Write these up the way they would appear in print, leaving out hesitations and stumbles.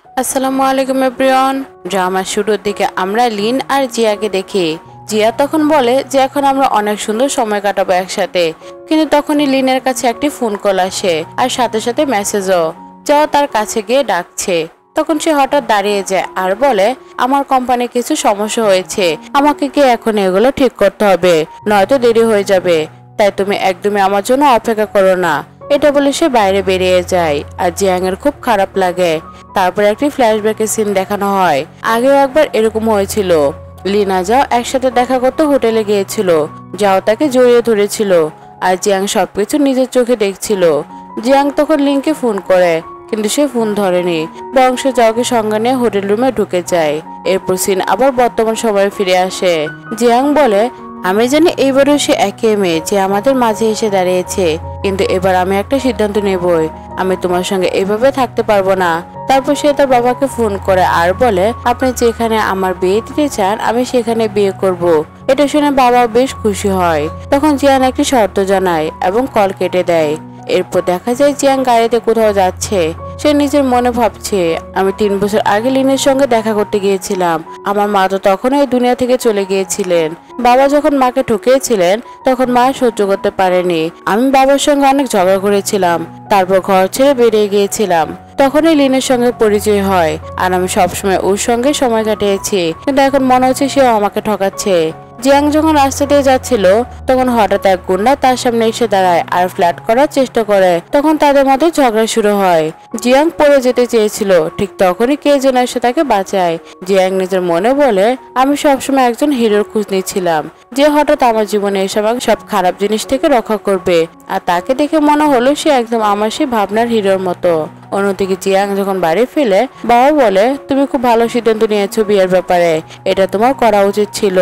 আসসালামু আলাইকুম এভরিওয়ান। ড্রামার শুরুর দিকে আমরা লিন আর জিয়াকে দেখি। জিয়া তখন বলে যে এখন আমরা অনেক সুন্দর সময় কাটাবো একসাথে, কিন্তু তখনই লিনের কাছে একটি ফোন কল আসে আর সাথে সাথে মেসেজও। যাও তার কাছে গিয়ে ডাকছে। তখন সে হঠাৎ দাঁড়িয়ে যায় আর বলে, আমার কোম্পানির কিছু সমস্যা হয়েছে, আমাকে গিয়ে এখন এগুলো ঠিক করতে হবে, নয়তো দেরি হয়ে যাবে। তাই তুমি একদমই আমার জন্য অপেক্ষা করো না। এটা বলে সে বাইরে বেরিয়ে যায় আর জিয়াং এর খুব খারাপ লাগে। তারপর একটি ফ্ল্যাশব্যাকের সিন দেখানো হয়। আগেও একবার এরকম হয়েছিল। লিনা যাও একসাথে দেখা করতে হোটেলে গিয়েছিল। যাও তাকে জড়িয়ে ধরেছিল আর জিয়াং সবকিছু নিজের চোখে দেখছিল। জিয়াং তখন লিনকে ফোন করে, কিন্তু সে ফোন ধরেনি, বরং সে যাওকে সঙ্গে নিয়ে হোটেল রুমে ঢুকে যায়। এরপর সিন আবার বর্তমান সময়ে ফিরে আসে। জিয়াং বলে, আমি জানি এইবারও সে একই মেয়ে যে আমাদের মাঝে এসে দাঁড়িয়েছে, কিন্তু এবার আমি একটা সিদ্ধান্ত নেবই। আমি তোমার সঙ্গে এইভাবে থাকতে পারবো না। তারপর সে তার বাবাকে ফোন করে আর বলে, আপনি যেখানে আমার বিয়ে দিতে চান আমি সেখানে বিয়ে করব। এটা শুনে বাবা বেশ খুশি হয়। তখন জিয়ান একটি শর্ত জানায় এবং কল কেটে দেয়। এরপর দেখা যায় জিয়াং গাড়িতে কোথাও যাচ্ছে। সে নিজের মনে ভাবছে, আমি 3 বছর আগে লিনের সঙ্গে দেখা করতে গিয়েছিলাম। আমার মা তো তখন এই দুনিয়া থেকে চলে গিয়েছিলেন। বাবা যখন মাকে ঠকিয়েছিলেন তখন মা সহ্য করতে পারেনি। আমি বাবার সঙ্গে অনেক ঝগড়া করেছিলাম, তারপর ঘর ছেড়ে বেরিয়ে গিয়েছিলাম। তখনই লিনের সঙ্গে পরিচয় হয় আর আমি সবসময় ওর সঙ্গে সময় কাটিয়েছি, কিন্তু এখন মনে হচ্ছে সেও আমাকে ঠকাচ্ছে। জিয়াং যখন রাস্তা দিয়ে যাচ্ছিল তখন হঠাৎ এক গুন্ডা তার সামনে এসে দাঁড়ায় আর ফ্ল্যাট করার চেষ্টা করে। তখন তাদের মধ্যে ঝগড়া শুরু হয়। জিয়াং পড়ে যেতে চেয়েছিল, ঠিক তখনই কে যেন এসে তাকে বাঁচায়। জিয়াং নিজের মনে বলে, আমি সবসময় একজন হিরোর খোঁজ নিচ্ছিলাম যে হঠাৎ আমার জীবনে এসে আমাকে সব খারাপ জিনিস থেকে রক্ষা করবে। আর তাকে দেখে মনে হলো সে একদম আমার সেই ভাবনার হিরোর মতো। অন্যদিকে জিয়াং যখন বাড়ি ফিরে, বাবা বলে, তুমি খুব ভালো সিদ্ধান্ত নিয়েছো বিয়ের ব্যাপারে, এটা তোমার করা উচিত ছিল।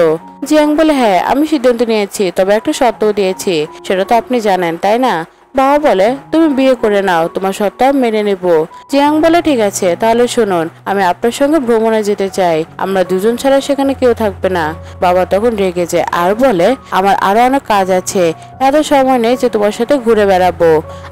জিয়াং বলে, হ্যাঁ আমি সিদ্ধান্ত নিয়েছি, তবে একটা শর্তও দিয়েছি, সেটা তো আপনি জানেন তাই না? বাবা বলে, তুমি বিয়ে করে নাও, তোমার শর্ত মেনে নেব। জিয়াং বলে, ঠিক আছে, তাহলে শুনুন, আমি আপনার সঙ্গে ভ্রমণে যেতে চাই, আমরা দুজন ছাড়া সেখানে কেউ থাকবে না। বাবা তখন রেগে যায় আর বলে, আমার আরো অনেক কাজ আছে, এত সময় নেই যে তোমার সাথে ঘুরে বেড়াবো।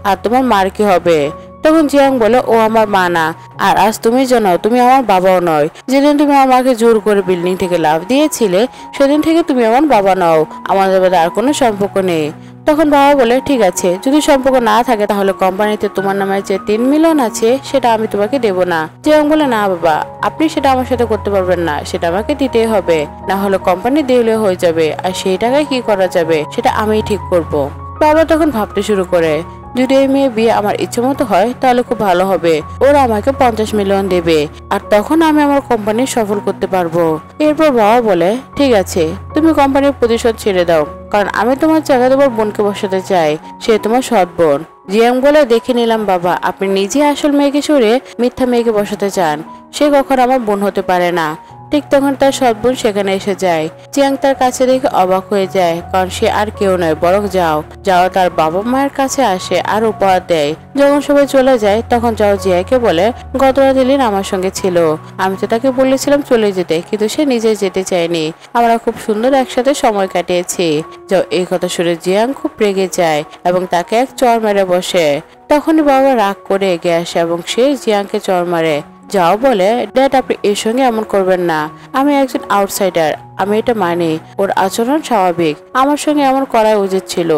আর তোমার মার কি হবে? তখন জিয়াং বলে, ও আমার মা না, আর আজ তুমি জানো তুমি আমার বাবাও নয়। যেদিন তুমি আমাকে জোর করে বিল্ডিং থেকে লাফ দিয়েছিলে সেদিন থেকে তুমি আমার বাবা নও, আমাদের মধ্যে আর কোনো সম্পর্ক নেই। তখন বাবা বলে, ঠিক আছে, যদি সম্পর্ক না থাকে তাহলে কোম্পানিতে তোমার নামে যে 3 মিলিয়ন আছে সেটা আমি তোমাকে দেব না। জিয়াং বলে, না বাবা, আপনি সেটা আমার সাথে করতে পারবেন না, সেটা আমাকে দিতেই হবে, না হলে কোম্পানি দেউলিয়া হয়ে যাবে, আর সেই টাকায় কি করা যাবে সেটা আমিই ঠিক করব। বাবা তখন ভাবতে শুরু করে, যদি এই মেয়ে বিয়ে আমার ইচ্ছে মতো হয় তাহলে খুব ভালো হবে, ওরা আমাকে 50 মিলিয়ন দেবে, আর তখন আমি আমার কোম্পানি সফল করতে পারবো। এরপর বাবা বলে, ঠিক আছে, তুমি কোম্পানির প্রতিশোধ ছেড়ে দাও, কারণ আমি তোমার জায়গায় তোমার বোনকে বসাতে চাই, সে তোমার সৎ বোন। জিয়াং বলে, দেখে নিলাম বাবা, আপনি নিজে আসল মেয়েকে সরিয়ে মিথ্যা মেয়েকে বসাতে চান, সে কখনো আমার বোন হতে পারে না। ঠিক তখন তার সৎ বোন সেখানে এসে যায়। জিয়াং তার কাছে দেখে অবাক হয়ে যায়, কারণ সে আর কেউ নয় বরং যাও। যাও তার বাবা মায়ের কাছে আসে আর উপহার দেয়। যখন সবাই চলে যায় তখন যাও জিয়াকে বলে, গত রাতে লিন আমার সঙ্গে ছিল, আমি তো তাকে বলেছিলাম চলে যেতে, কিন্তু সে নিজে যেতে চায়নি, আমরা খুব সুন্দর একসাথে সময় কাটিয়েছি। যাও এই কথা শুনে জিয়াং খুব রেগে যায় এবং তাকে এক চড় মেরে বসে। তখনই বাবা রাগ করে এগিয়ে আসে এবং সে জিয়াংকে চড় মারে। যাও বলে, ড্যাড আপনি এর সঙ্গে এমন করবেন না, আমি একজন আউটসাইডার, আমি এটা মানি, ওর আচরণ স্বাভাবিক, আমার সঙ্গে এমন করা উচিত ছিল।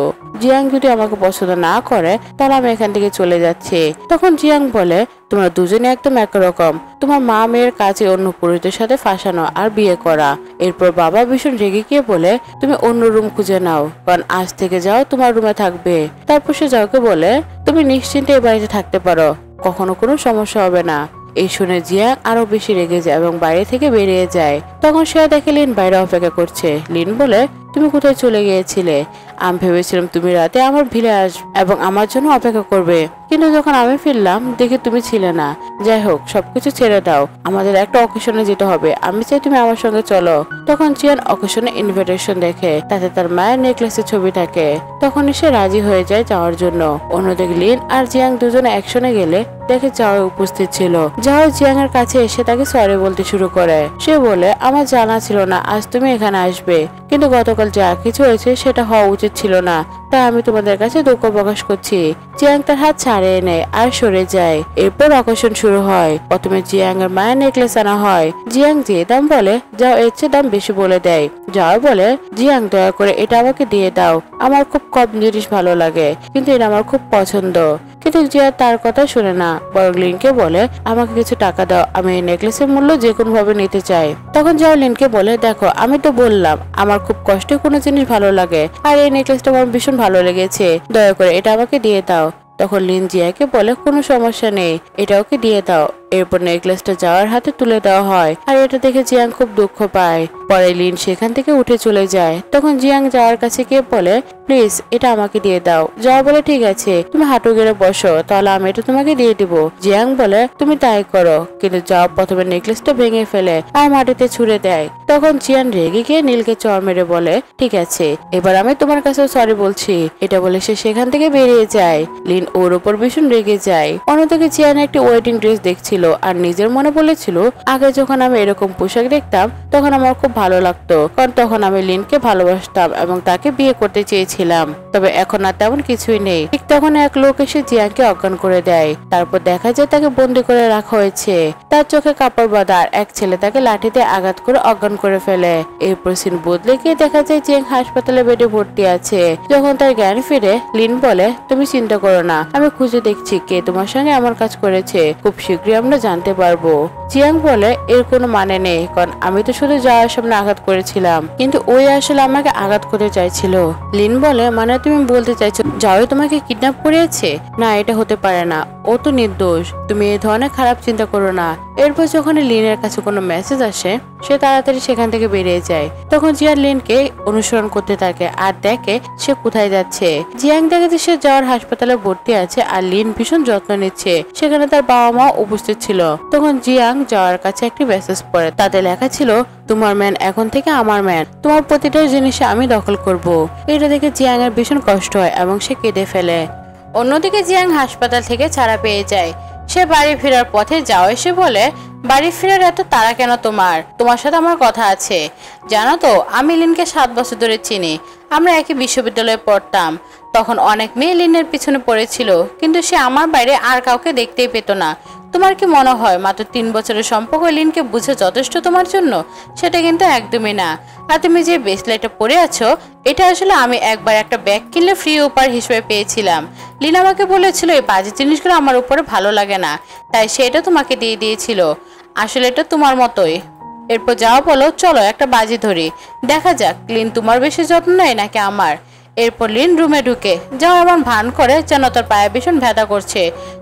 জিয়াং যদি আমাকে পছন্দ না করে তাহলে আমি এখান থেকে চলে যাচ্ছি। তখন জিয়াং বলে, তোমরা দুজনে একদম একরকম, তোমার মা মেয়ের কাছে অন্য পুরুষদের সাথে ফাঁসানো আর বিয়ে করা। এরপর বাবা ভীষণ রেগে গিয়ে বলে, তুমি অন্য রুম খুঁজে নাও, কারণ আজ থেকে যাও তোমার রুমে থাকবে। তারপর সে যাওকে বলে, তুমি নিশ্চিন্তে এ বাড়িতে থাকতে পারো, কখনো কোনো সমস্যা হবে না। এই শুনে জিয়াং আরো বেশি রেগে যায় এবং বাইরে থেকে বেরিয়ে যায়। তখন সে দেখে লিন বাইরে অপেক্ষা করছে। লিন বলে, তুমি কোথায় চলে গিয়েছিলে? আমি ভেবেছিলাম তুমি রাতে আমার ভিলে আসবে এবং আমার জন্য অপেক্ষা করবে, কিন্তু যখন আমি ফিরলাম দেখি তুমি ছিলে না। যাই হোক, সবকিছু ছেড়ে দাও, আমাদের একটা অকেশনে যেতে হবে, আমি চাই তুমি আমার সঙ্গে চলো। তখন জিয়ান অকেশনে ইনভিটেশন দেখে, তাতে তার মায়ের নেকলেসের ছবি থাকে। তখন সে রাজি হয়ে যায় যাওয়ার জন্য। অন্যদিকে লিন আর জিয়াং দুজনে একসঙ্গে গেলে দেখে যাও উপস্থিত ছিল। যাও জিয়াং এর কাছে এসে তাকে সরি বলতে শুরু করে। সে বলে, আমার জানা ছিল না আজ তুমি এখানে আসবে, কিন্তু গতকাল যা কিছু হয়েছে সেটা হওয়া উচিত ছিল না, তাই আমি তোমাদের কাছে দুঃখ প্রকাশ করছি। জিয়াং তার হাত ছাড়িয়ে নেয় আর সরে যায়। এরপর আকর্ষণ শুরু হয়। প্রথমে জিয়াং এর মায়ের নেকলেস আনা হয়। জিয়াং যে দাম বলে যাও এর চেয়ে দাম বেশি বলে দেয়। যাও বলে জিয়াং দয়া করে এটা আমাকে দিয়ে দাও, আমার খুব কম জিনিস ভালো লাগে, কিন্তু এটা আমার খুব পছন্দ। কিন্তু জিয়া তার কথা শুনে না, বরং লিনকে বলে আমাকে কিছু টাকা দাও, আমি এই নেকলেসের মূল্য যে কোনো ভাবে নিতে চাই। তখন যাও লিনকে বলে দেখো আমি তো বললাম আমার খুব কষ্টে কোনো জিনিস ভালো লাগে, আর এই নেকলেসটা আমার ভীষণ ভালো লেগেছে, দয়া করে এটা আমাকে দিয়ে দাও। তখন লিন জিয়াকে বলে কোনো সমস্যা নেই, এটা ওকে দিয়ে দাও। এরপর নেকলেসটা যাওয়ার হাতে তুলে দেওয়া হয়, আর এটা দেখে জিয়াং খুব দুঃখ পায়। পরে লিন সেখান থেকে উঠে চলে যায়। তখন জিয়াং যাওয়ার কাছে গিয়ে বলে প্লিজ এটা আমাকে দিয়ে দাও। যাওয়া বলে ঠিক আছে, তুমি হাঁটু গেড়ে বসো, তাহলে আমি এটা তোমাকে দিয়ে দিব। জিয়াং বলে তুমি তাই করো। কিন্তু যাওয়া প্রথমে নেকলেসটা ভেঙে ফেলে আর মাটিতে ছুঁড়ে দেয়। তখন জিয়ান রেগে গিয়ে নীলকে চড় মেরে বলে ঠিক আছে, এবার আমি তোমার কাছে সরি বলছি। এটা বলে সে সেখান থেকে বেরিয়ে যায়। লিন ওর উপর ভীষণ রেগে যায়। অন্যদিকে জিয়ান একটি ওয়েডিং ড্রেস দেখছিল আর নিজের মনে বলেছিল আগে যখন আমি এরকম পোশাক দেখতাম তখন আমার খুব ভালো লাগতো, কারণ তখন আমি লিনকে ভালোবাসতাম এবং তাকে বিয়ে করতে চেয়েছিলাম। তবে এখন আর তেমন কিছুই নেই। ঠিক তখন এক লোক এসে জিয়াংকে অজ্ঞান করে দেয়। তারপর দেখা যায় তাকে বন্দি করে রাখা হয়েছে। তার চোখে কাপড় বাঁধা আর এক ছেলে তাকে লাঠিতে আঘাত করে অজ্ঞান করে ফেলে। এরপর সিন বদলে গিয়ে দেখা যায় জিয়াং হাসপাতালে বেডে ভর্তি আছে। যখন তার জ্ঞান ফিরে লিন বলে তুমি চিন্তা করো না, আমি খুঁজে দেখছি কে তোমার সঙ্গে আমার কাজ করেছে, খুব শীঘ্রই আমরা জানতে পারবো। জিয়াং বলে এর কোনো মানে নেই, কারণ আমি তো শুধু যাওয়ার সামনে আঘাত করেছিলাম, কিন্তু ওই আসলে আমাকে আঘাত করতে চাইছিল। লিন বলে মানে তুমি বলতে চাইছো যাও তোমাকে কিডন্যাপ করেছে? না, এটা হতে পারে না, ও তো নির্দোষ, তুমি এই ধরনের খারাপ চিন্তা করো না। এরপর যখন লিনের কাছে কোনো মেসেজ আসে সে তাড়াতাড়ি সেখান থেকে বেরিয়ে যায়। তখন জিয়াং লিনকে অনুসরণ করতে থাকে আর দেখে সে কোথায় যাচ্ছে। জিয়াং দেখে যে সে যাওয়ার হাসপাতালে ভর্তি আছে আর লিন ভীষণ যত্ন নিচ্ছে। সেখানে তার বাবা মা উপস্থিত ছিল। তখন জিয়াং যাওয়ার কাছে একটি মেসেজ পড়ে, তাতে লেখা ছিল তোমার ম্যান এখন থেকে আমার ম্যান, তোমার প্রতিটা জিনিস আমি দখল করব। এটা দেখে জিয়াং এর ভীষণ কষ্ট হয় এবং সে কেঁদে ফেলে। অন্যদিকে জিয়াং হাসপাতাল থেকে ছাড়া পেয়ে যায়। সে বাড়ি ফেরার পথে যাও এসে বলে বাড়ি ফেরার এত তাড়া কেন তোমার সাথে আমার কথা আছে। জানো তো আমি লিনকে 7 বছর ধরে চিনি, আমরা একই বিশ্ববিদ্যালয়ে পড়তাম। তখন অনেক মেয়ে লিনের পিছনে পড়েছিল, কিন্তু সে আমার বাইরে আর কাউকে দেখতেই পেত না। তোমার কি মনে হয় মাত্র 3 বছরের সম্পর্ক লিনকে বুঝে যথেষ্ট তোমার জন্য? সেটা কিন্তু একদমই না। আর তুমি যে ব্রেসলেটটা পরে আছো এটা আসলে আমি একবার একটা ব্যাগ কিনলে ফ্রি উপহার হিসেবে পেয়েছিলাম। লিন আমাকে বলেছিল এই বাজে জিনিসগুলো আমার উপরে ভালো লাগে না, তাই সেটা তোমাকে দিয়ে দিয়েছিল। আসলে এটা তোমার মতোই। এরপর যাও বলো চলো একটা বাজি ধরি, দেখা যাক লিন তোমার বেশি যত্ন নেয় নাকি আমার। এরপর লিন রুমে ঢুকে যাও এমন ভান করে যেন তার পায়ে ভীষণ ব্যথা করছে।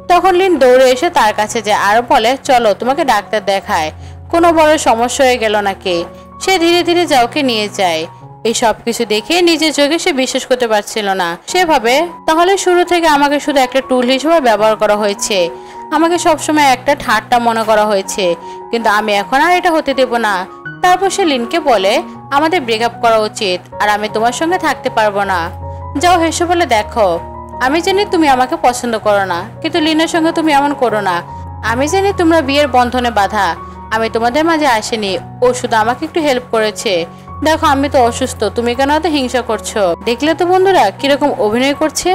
তখন লিন দৌড়ে এসে তার কাছে যায় আর বলে চলো তোমাকে ডাক্তার দেখায়, কোনো বড় সমস্যা হয়ে গেল নাকি। সে ধীরে ধীরে যাওকে নিয়ে যায়। এই সব কিছু দেখে নিজের চোখে সে বিশ্বাস করতে পারছিল না। সে ভাবে তাহলে শুরু থেকে আমাকে শুধু একটা টুল হিসেবে ব্যবহার করা হয়েছে, আমাকে সবসময় একটা ঠাট্টা মনে করা হয়েছে, কিন্তু আমি এখন আর এটা হতে দেব না। তারপর সে লিনকে বলে আমাদের ব্রেকআপ করা উচিত, আর আমি তোমার সঙ্গে থাকতে পারবো না। যাও হেসে বলে দেখো আমি জানি তুমি আমাকে পছন্দ করো না, কিন্তু লিনের সঙ্গে তুমি এমন করো না। আমি জানি তোমরা বিয়ের বন্ধনে বাঁধা, আমি তোমাদের মাঝে আসিনি, ও শুধু আমাকে একটু হেল্প করেছে। দেখো আমি তো অসুস্থ, তুমি কেন এত হিংসা করছো? দেখলে তো বন্ধুরা কিরকম অভিনয় করছে।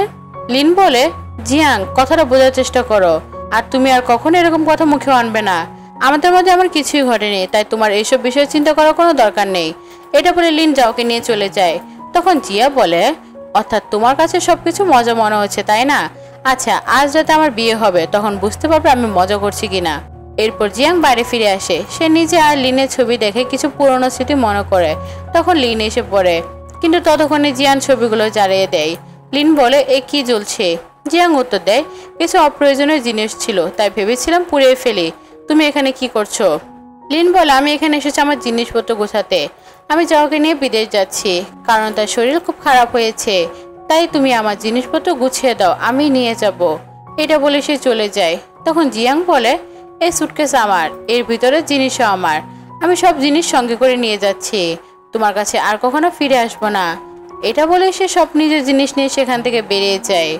লিন বলে জিয়াং কথাটা বোঝার চেষ্টা করো, আর তুমি আর কখনো এরকম কথা মুখে আনবে না। আমাদের মধ্যে আমার কিছুই ঘটেনি, তাই তোমার এইসব বিষয়ে চিন্তা করার কোনো দরকার নেই। এটা বলে লিন যাওকে নিয়ে চলে যায়। তখন জিয়া বলে অর্থাৎ তোমার কাছে সবকিছু মজা মনে হচ্ছে তাই না? আচ্ছা আজ রাতে আমার বিয়ে হবে, তখন বুঝতে পারবে আমি মজা করছি কিনা। এরপর জিয়াং বাড়ি ফিরে আসে। সে নিজে আর লিনের ছবি দেখে কিছু পুরনো স্মৃতি মনে করে। তখন লিন এসে পড়ে, কিন্তু ততক্ষণে জিয়ান ছবিগুলো জ্বালিয়ে দেয়। লিন বলে এ কি জ্বলছে? জিয়াং উত্তর দেয় কিছু অপ্রয়োজনীয় জিনিস ছিল, তাই ভেবেছিলাম পুড়িয়ে ফেলি। তুমি এখানে কি করছো? লিন বলে আমি এখানে এসেছি আমার জিনিসপত্র গোছাতে। আমি যাওকে নিয়ে বিদেশ যাচ্ছি, কারণ তার শরীর খুব খারাপ হয়েছে, তাই তুমি আমার জিনিসপত্র গুছিয়ে দাও, আমি নিয়ে যাব। এটা বলে সে চলে যায়। তখন জিয়াং বলে এই সুটকেস আমার, এর ভিতরে জিনিসও আমার, আমি সব জিনিস সঙ্গে করে নিয়ে যাচ্ছি, তোমার কাছে আর কখনো ফিরে আসবো না। এটা বলে সে সব নিজের জিনিস নিয়ে সেখান থেকে বেরিয়ে যায়।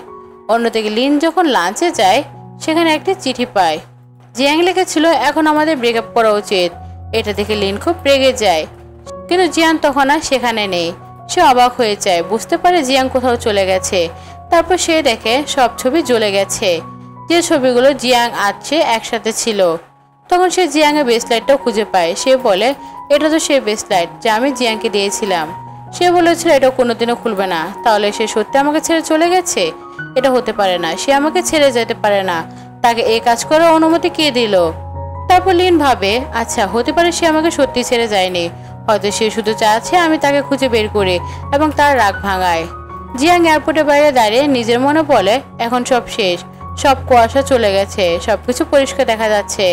অন্যদিকে লিন যখন লাঞ্চে যায় সেখানে একটি চিঠি পায়। জিয়াং লিখেছিল এখন আমাদের ব্রেকআপ করা উচিত। এটা দেখে লিন খুব রেগে যায়, কিন্তু জিয়ান তখন আর সেখানে নেই। সে অবাক হয়ে যায়, বুঝতে পারে জিয়াং কোথাও চলে গেছে। তারপর সে দেখে সব ছবি জ্বলে গেছে, যে ছবিগুলো জিয়াং আছে একসাথে ছিল। তখন সে জিয়াং এর ব্রেসলেটটাও খুঁজে পায়। সে বলে, এটা তো সেই ব্রেসলেট যা আমি জিয়াংকে দিয়েছিলাম। সে বলেছিল এটা কোনোদিনও খুলবে না। তাহলে সে সত্যি আমাকে ছেড়ে চলে গেছে? এটা হতে পারে না, সে আমাকে ছেড়ে যেতে পারে না। তাকে এই কাজ করার অনুমতি কে দিল? তারপর লিন ভাবে, আচ্ছা হতে পারে সে আমাকে সত্যি ছেড়ে যায়নি, হয়তো সে শুধু চাচ্ছে আমি তাকে খুঁজে বের করি এবং তার রাগ ভাঙায়। জিয়াং এয়ারপোর্টের বাইরে দাঁড়িয়ে নিজের মনে বলে, এখন সব শেষ, সব কুয়াশা চলে গেছে, সবকিছু পরিষ্কার দেখা যাচ্ছে,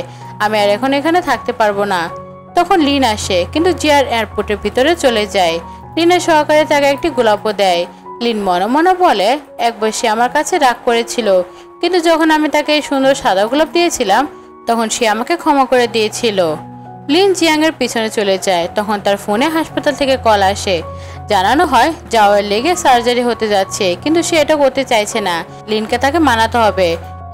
আমি আর এখন এখানে থাকতে পারবো না। তখন লিন আসে, কিন্তু জিয়ার এয়ারপোর্টের ভিতরে চলে যায়। লিনের সহকারে তাকে একটি গোলাপও দেয়। লিন মনে মনে বলে, একবার সে আমার কাছে রাগ করেছিল, কিন্তু যখন আমি তাকে এই সুন্দর সাদা গোলাপ দিয়েছিলাম তখন সে আমাকে ক্ষমা করে দিয়েছিল। লিন জিয়াং এর পিছনে চলে যায়। তখন তার ফোনে হাসপাতাল থেকে কল আসে, জানানো হয় জাওয়ার লেগে সার্জারি হতে যাচ্ছে, কিন্তু সে এটা করতে চাইছে না, লিনকে তাকে মানাতে হবে।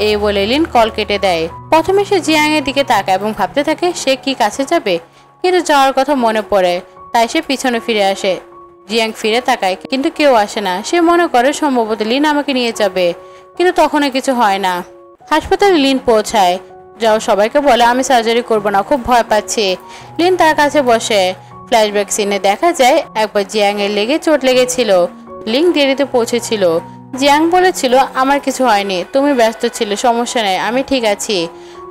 এই বলে লিন কল কেটে দেয়। প্রথমে সে জিয়াং এর দিকে তাকায় এবং ভাবতে থাকে সে কি কাছে যাবে, কিন্তু যাওয়ার কথা মনে পড়ে, তাই সে পিছনে ফিরে আসে। জিয়াং ফিরে তাকায়, কিন্তু কেউ আসে না। সে মনে করে সম্ভবত লিন আমাকে নিয়ে যাবে, কিন্তু তখনও কিছু হয় না। হাসপাতালে লিন পৌঁছায়। যাও সবাইকে বলে আমি সার্জারি করবো না, খুব ভয় পাচ্ছি। লিন তার কাছে বসে। ফ্ল্যাশব্যাক সিনে দেখা যায় একবার জিয়াং এর লেগে চোট লেগেছিল। লিন দেরিতে পৌঁছেছিল। জিয়াং বলেছিল আমার কিছু হয়নি, তুমি ব্যস্ত ছিলে, সমস্যা নেই, আমি ঠিক আছি।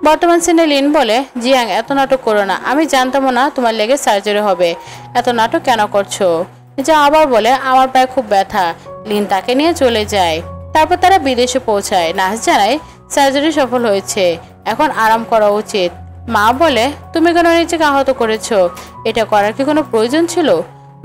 বর্তমান সিনে লিন বলে, জিয়াং এত নাটক করো না, আমি জানতাম না তোমার লেগে সার্জারি হবে, এত নাটক কেন করছো? যা আবার বলে আমার পায়ে খুব ব্যথা। লিন তাকে নিয়ে চলে যায়। তারপর তারা বিদেশে পৌঁছায়। নার্স জানায় সার্জারি সফল হয়েছে, এখন আরাম করা উচিত। মা বলে, তুমি কেন নিজেকে আহত করেছো? এটা করার কি কোনো প্রয়োজন ছিল?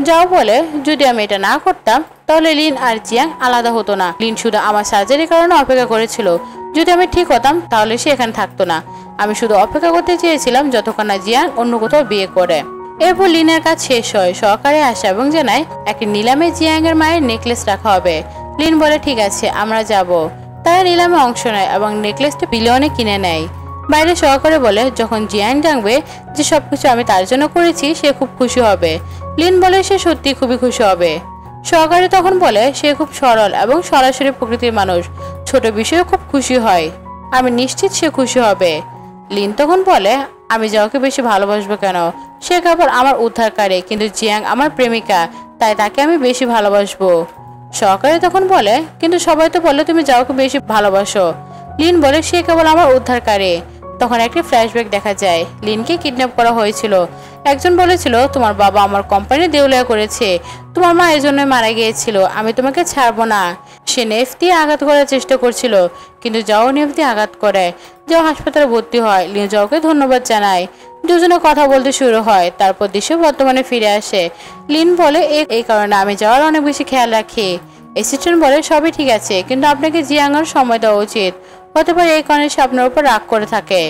যাও বলে, যদি আমি এটা না করতাম তাহলে লিন আর জিয়াং আলাদা হতো না। লিন শুধু আমার সার্জারির কারণে অপেক্ষা করেছিল, যদি আমি ঠিক হতাম তাহলে সে এখানে থাকতো না। আমি শুধু অপেক্ষা করতে চেয়েছিলাম যতক্ষণ না জিয়াং অন্য কোথাও বিয়ে করে। এরপর লিনের কাজ শেষ হয়। সহকারে আসে এবং জানায় একটি নিলামে জিয়াং এর মায়ের নেকলেস রাখা হবে। লিন বলে, ঠিক আছে আমরা যাব। তারা নিলামে অংশ নেয় এবং নেকলেসটা বিলিয়নে কিনে নেয়। বাইরে সহকারে বলে, যখন জিয়াং জানবে যে সবকিছু আমি তার জন্য করেছি সে খুব খুশি হবে। লিন বলে সে সত্যি খুবই খুশি হবে। সহকারে তখন বলে, সে খুব সরল এবং সরাসরি প্রকৃতির মানুষ, ছোট বিষয়ে খুব খুশি হয়, আমি নিশ্চিত সে খুশি হবে। লিন তখন বলে, আমি যাওকে বেশি ভালোবাসবো কেন? সে কেবল আমার উদ্ধারকারী, কিন্তু জিয়াং আমার প্রেমিকা, তাই তাকে আমি বেশি ভালোবাসবো। সহকারী তখন বলে, কিন্তু সবাই তো বলে তুমি যাওকে বেশি ভালোবাসো। লিন বলে, সে কেবল আমার উদ্ধারকারী। তখন একটি ফ্ল্যাশব্যাক দেখা যায়, লিনকে কিডন্যাপ করা হয়েছিল। একজন বলেছিল তোমার বাবা আমার কোম্পানি দেউলিয়া করেছে, তোমার মা এজন্য মারা গিয়েছিল, আমি তোমাকে ছাড়বো না। সে নেফ দিয়ে আঘাত করার চেষ্টা করছিল, কিন্তু যাও নেফ দিয়ে আঘাত করে। যাও হাসপাতালে ভর্তি হয়। লিন যাওকে ধন্যবাদ জানায়। দুজনে কথা বলতে শুরু হয়। তারপর দৃশ্য বর্তমানে ফিরে আসে। লিন বলে, এই কারণে আমি যাওয়ার অনেক বেশি খেয়াল রাখি। অ্যাসিস্ট্যান্ট বলে, সবই ঠিক আছে, কিন্তু আপনাকে জিয়াংয়ের সময় দেওয়া উচিত, হতে পারে এই কারণে সে আপনার উপর রাগ করে থাকে।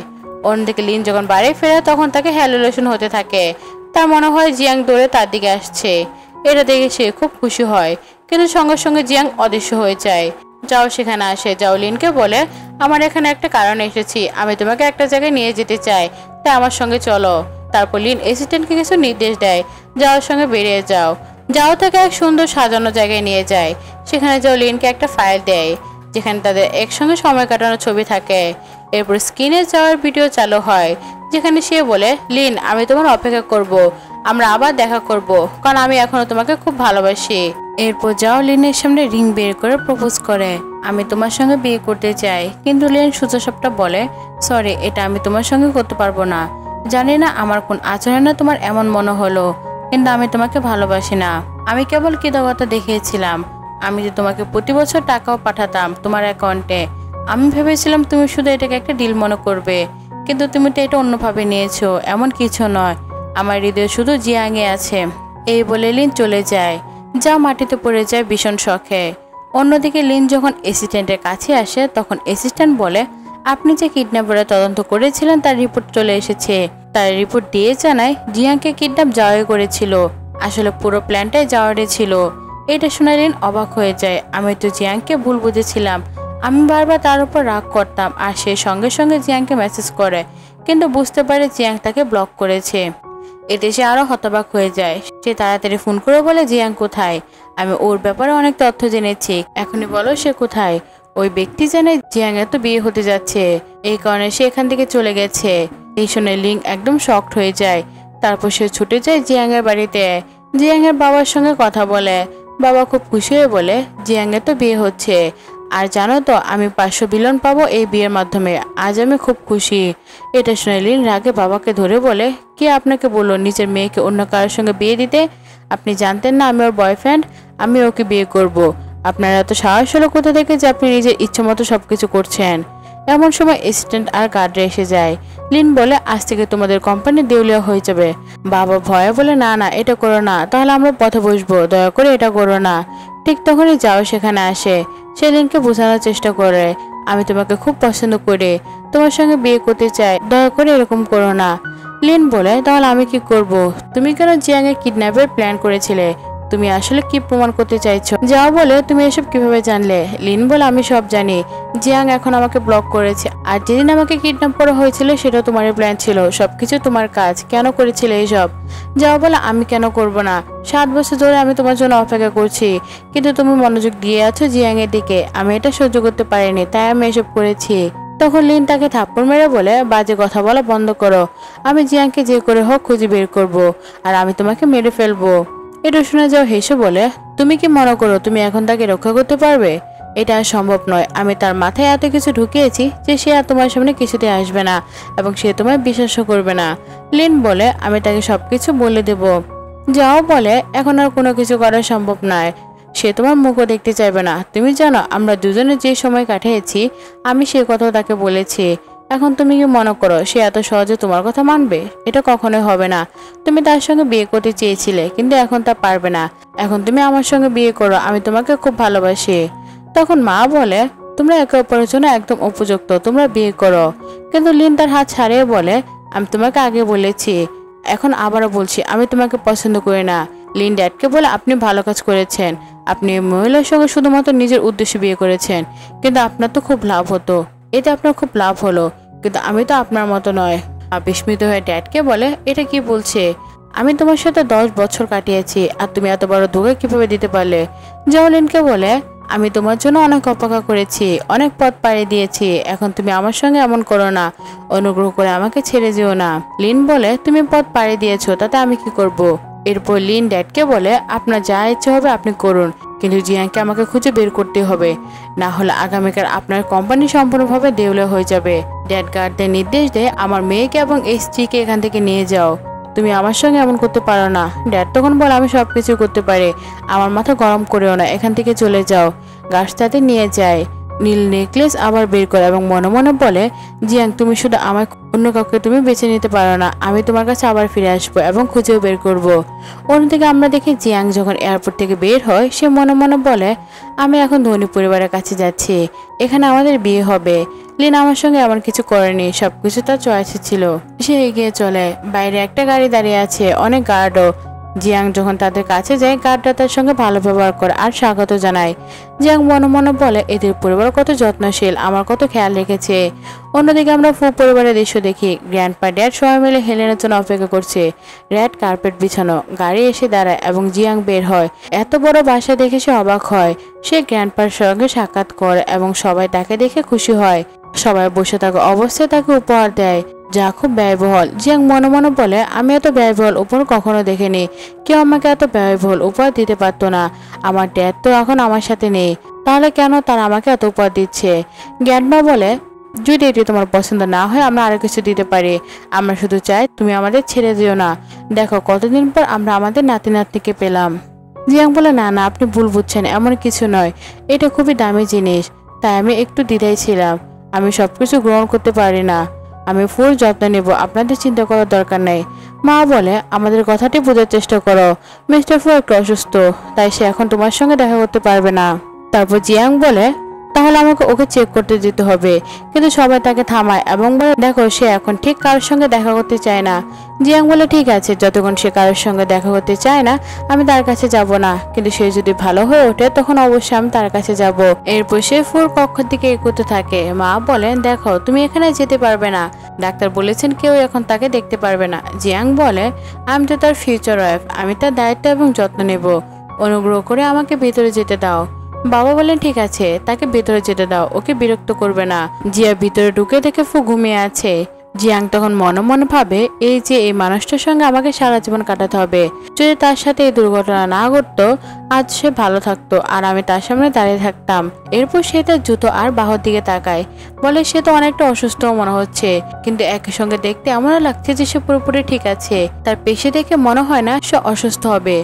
অন্যদিকে লিন যখন বাড়ি ফেরে তখন তাকে হ্যালুলেশন হতে থাকে। তার মনে হয় জিয়াং দৌড়ে তার দিকে আসছে। এটা দেখে সে খুব খুশি হয়, কিন্তু সঙ্গে সঙ্গে জিয়াং অদৃশ্য হয়ে যায়। যাও সেখানে আসে। যাও লিনকে বলে, আমার এখানে একটা কারণে এসেছি, আমি তোমাকে একটা জায়গায় নিয়ে যেতে চাই, তাই আমার সঙ্গে চলো। তারপর লিন অ্যাসিস্ট্যান্টকে কিছু নির্দেশ দেয়, যাওয়ার সঙ্গে বেরিয়ে যাও। যাও তাকে এক সুন্দর সাজানো জায়গায় নিয়ে যায়। সেখানে যাও লিনকে একটা ফাইল দেয়, যেখানে তাদের একসঙ্গে সময় কাটানোর ছবি থাকে। এরপর স্ক্রিনে যাওয়ার ভিডিও চালু হয়, যেখানে সে বলে, লিন আমি তোমার অপেক্ষা করব, আমরা আবার দেখা করব, কারণ আমি এখনো তোমাকে খুব ভালোবাসি। এরপর যাও লিনের সামনে রিং বের করে প্রপোজ করে, আমি তোমার সঙ্গে বিয়ে করতে চাই। কিন্তু লিন সোজাসাপটা বলে, সরি, এটা আমি তোমার সঙ্গে করতে পারবো না। জানি না আমার কোন আচরণে তোমার এমন মনে হলো, কিন্তু আমি তোমাকে ভালোবাসি না। আমি কেবল কৃতজ্ঞতা দেখিয়েছিলাম। আমি যে তোমাকে প্রতি বছর টাকাও পাঠাতাম তোমার অ্যাকাউন্টে। আমি ভেবেছিলাম তুমি শুধু এটাকে একটা ডিল মনে করবে, কিন্তু তুমি তো এটা অন্যভাবে নিয়েছো। এমন কিছু নয়, আমার হৃদয় শুধু জিয়াংয়ে আছে। এই বলে লিন চলে যায়। যা মাটিতে পড়ে যায় ভীষণ শখে। অন্যদিকে লিন যখন অ্যাসিস্ট্যান্টের কাছে আসে তখন অ্যাসিস্ট্যান্ট বলে, আপনি যে কিডন্যাপের তদন্ত করেছিলেন তার রিপোর্ট চলে এসেছে। তার রিপোর্ট দিয়ে জানায় জিয়াংকে কিডন্যাপ যাওয়াই করেছিল, আসলে পুরো প্ল্যানটাই যাওয়ারে ছিল। এটা শুনে লিন অবাক হয়ে যায়, আমি তো জিয়াংকে ভুল বুঝেছিলাম। আমি বারবার তার উপর রাগ করতাম, আর সে সঙ্গে সঙ্গে জিয়াংকে মেসেজ করে, কিন্তু বুঝতে পারে জিয়াং তাকে ব্লক করেছে। এতে সে আরো হতবাক হয়ে যায়। সে তাড়াতাড়ি ফোন করে বলে জিয়াং কোথায়, আমি ওর ব্যাপারে অনেক তথ্য জেনেছি, এখনই বলো সে কোথায়। ওই ব্যক্তি জানে জিয়াং এর তো বিয়ে হতে যাচ্ছে, এই কারণে সে এখান থেকে চলে গেছে। এই শুনে লিং একদম শকড হয়ে যায়। তারপর সে ছুটে যায় জিয়াং এর বাড়িতে। জিয়াং এর বাবার সঙ্গে কথা বলে। বাবা খুব খুশি হয়ে বলে জিয়াং এর তো বিয়ে হচ্ছে, আর জানো তো আমি 500 বিলিয়ন পাবো এই বিয়ের মাধ্যমে, আজ আমি খুব খুশি। এটা শুনে লিন রাগে বাবাকে ধরে বলে, কে আপনাকে বললো নিজের মেয়েকে অন্য কারোর সঙ্গে বিয়ে দিতে? আপনি জানতেন না আমি ওর বয়ফ্রেন্ড, আমি ওকে বিয়ে করব। আপনার এত সাহস হলো কোথা থেকে যে আপনি নিজের ইচ্ছে মতো সবকিছু করছেন? এমন সময় অ্যাসিস্ট্যান্ট আর গার্ডরা এসে যায়। লিন বলে আজ থেকে তোমাদের কোম্পানি দেউলিয়া হয়ে যাবে। বাবা ভয়ে বলে না না এটা করো না, তাহলে আমরা পথে বসবো, দয়া করে এটা করো না। ঠিক তখনই যাও সেখানে আসে। সে লিনকে বোঝানোর চেষ্টা করে, আমি তোমাকে খুব পছন্দ করি, তোমার সঙ্গে বিয়ে করতে চাই, দয়া করে এরকম করো না। লিন বলে তাহলে আমি কি করব? তুমি কেন জিয়াং এর কিডন্যাপের প্ল্যান করেছিলে? তুমি আসলে কি প্রমাণ করতে চাইছো? যাও বলে তুমি এসব কিভাবে জানলে? লিন বলে আমি সব জানি, জিয়াং এখন আমাকে ব্লক করেছে, আর যেদিন আমাকে কিডন্যাপ করা হয়েছিল সেটা তোমার প্ল্যান ছিল, সবকিছু তোমার কাজ, কেন করেছিলে এইসব? যাও বলে আমি কেন করব না? 7 বছর ধরে আমি তোমার জন্য অপেক্ষা করছি, কিন্তু তুমি মনোযোগ দিয়ে আছো জিয়াং এর দিকে, আমি এটা সহ্য করতে পারিনি, তাই আমি এসব করেছি। তখন লিন তাকে থাপ্পড় মেরে বলে বাজে কথা বলা বন্ধ করো, আমি জিয়াংকে যে করে হোক খুঁজে বের করব, আর আমি তোমাকে মেরে ফেলবো। এটা শুনে যাও হেসে বলে, তুমি কি মনে করো তুমি এখন তাকে রক্ষা করতে পারবে? এটা আর সম্ভব নয়, আমি তার মাথায় এত কিছু ঢুকিয়েছি যে সে আর তোমার সামনে কিছুতে আসবে না, এবং সে তোমায় বিশ্বাসও করবে না। লিন বলে আমি তাকে সবকিছু বলে দেব। যাও বলে এখন আর কোনো কিছু করা সম্ভব নয়, সে তোমার মুখও দেখতে চাইবে না। তুমি জানো আমরা দুজনে যে সময় কাটিয়েছি, আমি সে কথাও তাকে বলেছি। এখন তুমি কি মনে করো সে এত সহজে তোমার কথা মানবে? এটা কখনোই হবে না। তুমি তার সঙ্গে বিয়ে করতে চেয়েছিলে, কিন্তু এখন তা পারবে না। এখন তুমি আমার সঙ্গে বিয়ে করো, আমি তোমাকে খুব ভালোবাসি। তখন মা বলে তোমরা একে অপরের জন্য একদম উপযুক্ত, তোমরা বিয়ে করো। কিন্তু লিন তার হাত ছাড়িয়ে বলে আমি তোমাকে আগে বলেছি, এখন আবারও বলছি, আমি তোমাকে পছন্দ করি না। লিন ড্যাডকে বলে আপনি ভালো কাজ করেছেন, আপনি মহিলার সঙ্গে শুধুমাত্র নিজের উদ্দেশ্যে বিয়ে করেছেন, কিন্তু আপনার তো খুব লাভ হতো, এতে আপনার খুব লাভ হলো, কিন্তু আমি তো আপনার মতো নয়। বিস্মিত হয়ে ড্যাডকে বলে এটা কি বলছে? আমি তোমার সাথে 10 বছর কাটিয়েছি, আর তুমি এত বড় ধোঁকা কিভাবে দিতে পারলে? জাওলিনকে বলে আমি তোমার জন্য অনেক অপেক্ষা করেছি, অনেক পথ পাড়ি দিয়েছি, এখন তুমি আমার সঙ্গে এমন করো না, অনুগ্রহ করে আমাকে ছেড়ে যেও না। লিন বলে তুমি পথ পাড়ি দিয়েছো, তাতে আমি কি করব? এরপর লিন ড্যাডকে বলে আপনার যা ইচ্ছে হবে আপনি করুন, কিন্তু জিয়াংকে আমাকে খুঁজে বের করতে হবে, না হলে আগামীকাল আপনার কোম্পানি সম্পূর্ণভাবে দেউলিয়া হয়ে যাবে। ড্যাড গার্ডদের নির্দেশ দেয় আমার মেয়েকে এবং এই স্ত্রীকে এখান থেকে নিয়ে যাও, তুমি আমার সঙ্গে এমন করতে পারো না। ড্যাড তখন বলে আমি সবকিছু করতে পারি, আমার মাথা গরম করেও না, এখান থেকে চলে যাও। গাছটাতে নিয়ে যায়। নীল নেকলেস আবার বের করে এবং মনে মনে বলে জিয়াং তুমি শুধু আমার, অন্য কাউকে তুমি বেছে নিতে পারো না, আমি তোমার কাছে আবার ফিরে আসবো এবং খুঁজেও বের করব। অন্যদিকে আমরা দেখি জিয়াং যখন এয়ারপোর্ট থেকে বের হয় সে মনে মনে বলে আমি এখন ধনী পরিবারের কাছে যাচ্ছি, এখানে আমাদের বিয়ে হবে। লিন আমার সঙ্গে এমন কিছু করেনি, সবকিছু তার চয়েসে ছিল। সে এগিয়ে চলে, বাইরে একটা গাড়ি দাঁড়িয়ে আছে, অনেক গার্ডও। জিয়াং যখন তাদের কাছে যায় গার্ডরা তার সঙ্গে ভালো ব্যবহার করে আর স্বাগত জানায়। জিয়াং মনে মনে বলে এদের পরিবার কত যত্নশীল, আমার কত খেয়াল রেখেছে। অন্যদিকে আমরা ফু পরিবারের দৃশ্য দেখি, গ্র্যান্ডপা ড্যাড সবাই মিলে হেলেনের জন্য অপেক্ষা করছে। রেড কার্পেট বিছানো, গাড়ি এসে দাঁড়ায় এবং জিয়াং বের হয়। এত বড় বাসা দেখে সে অবাক হয়। সে গ্র্যান্ডপার সঙ্গে সাক্ষাৎ করে এবং সবাই তাকে দেখে খুশি হয়। সবাই বসে থাকা অবস্থায় তাকে উপহার দেয়, যা খুব ব্যয়বহুল। জিয়াং মনে মনে বলে আমি এত ব্যয়বহুল উপহার কখনো দেখিনি, কেউ আমাকে এত ব্যয়বহুল উপহার দিতে পারতো না। আমার ড্যাড তো এখন আমার সাথে নেই, তাহলে কেন তারা আমাকে এত উপহার দিচ্ছে? গ্র্যান্ডমা বলে যদি এটি তোমার পছন্দ না হয় আমরা আরো কিছু দিতে পারি, আমরা শুধু চাই তুমি আমাদের ছেড়ে দিও না। দেখো কতদিন পর আমরা আমাদের নাতি নাতনিকে পেলাম। জিয়াং বলে না না আপনি ভুল বুঝছেন, এমন কিছু নয়, এটা খুবই দামি জিনিস, তাই আমি একটু দ্বিধায় ছিলাম, আমি সবকিছু গ্রহণ করতে পারি না, আমি ফুল যত্ন নেব, আপনাদের চিন্তা করার দরকার নেই। মা বলে আমাদের কথাটি বোঝার চেষ্টা করো, মিস্টার ফু একটু অসুস্থ, তাই সে এখন তোমার সঙ্গে দেখা করতে পারবে না। তারপর জিয়াং বলে তাহলে আমাকে ওকে চেক করতে যেতে হবে। কিন্তু সবাই তাকে থামায় এবং বলে দেখো সে এখন ঠিক কারোর সঙ্গে দেখা করতে চায় না। জিয়াং বলে ঠিক আছে, যতক্ষণ সে কারোর সঙ্গে দেখা করতে চায় না আমি তার কাছে যাব না, কিন্তু সে যদি ভালো হয়ে ওঠে তখন অবশ্যই আমি তার কাছে যাব। এরপর সে ফুর কক্ষের দিকে এগোতে থাকে। মা বলেন দেখো তুমি এখানে যেতে পারবে না, ডাক্তার বলেছেন কেউ এখন তাকে দেখতে পারবে না। জিয়াং বলে আমি তো তার ফিউচার ওয়াইফ, আমি তার দায়িত্ব এবং যত্ন নেব, অনুগ্রহ করে আমাকে ভেতরে যেতে দাও। বাবা বলেন ঠিক আছে, তাকে ভেতরে যেতে দাও, ওকে বিরক্ত করবে না। জিয়া ভিতরে ঢুকে দেখে ফু ঘুমিয়ে আছে। জিয়াং তখন মনে মনে ভাবে এই যে এই মানুষটার সঙ্গে আমাকে সারা জীবন কাটাতে হবে, যদি তার সাথে এই দুর্ঘটনা না ঘটতো আজ সে ভালো থাকতো আর আমি তার সামনে দাঁড়িয়ে থাকতাম। এরপর সে তার জুতো আর বাহুর দিকে তাকায়, বলে সে তো অনেকটা অসুস্থ মনে হচ্ছে, কিন্তু একই সঙ্গে দেখতে এমনও লাগছে যে সে পুরোপুরি ঠিক আছে। তার পেশি দেখে মনে হয় না সে অসুস্থ হবে,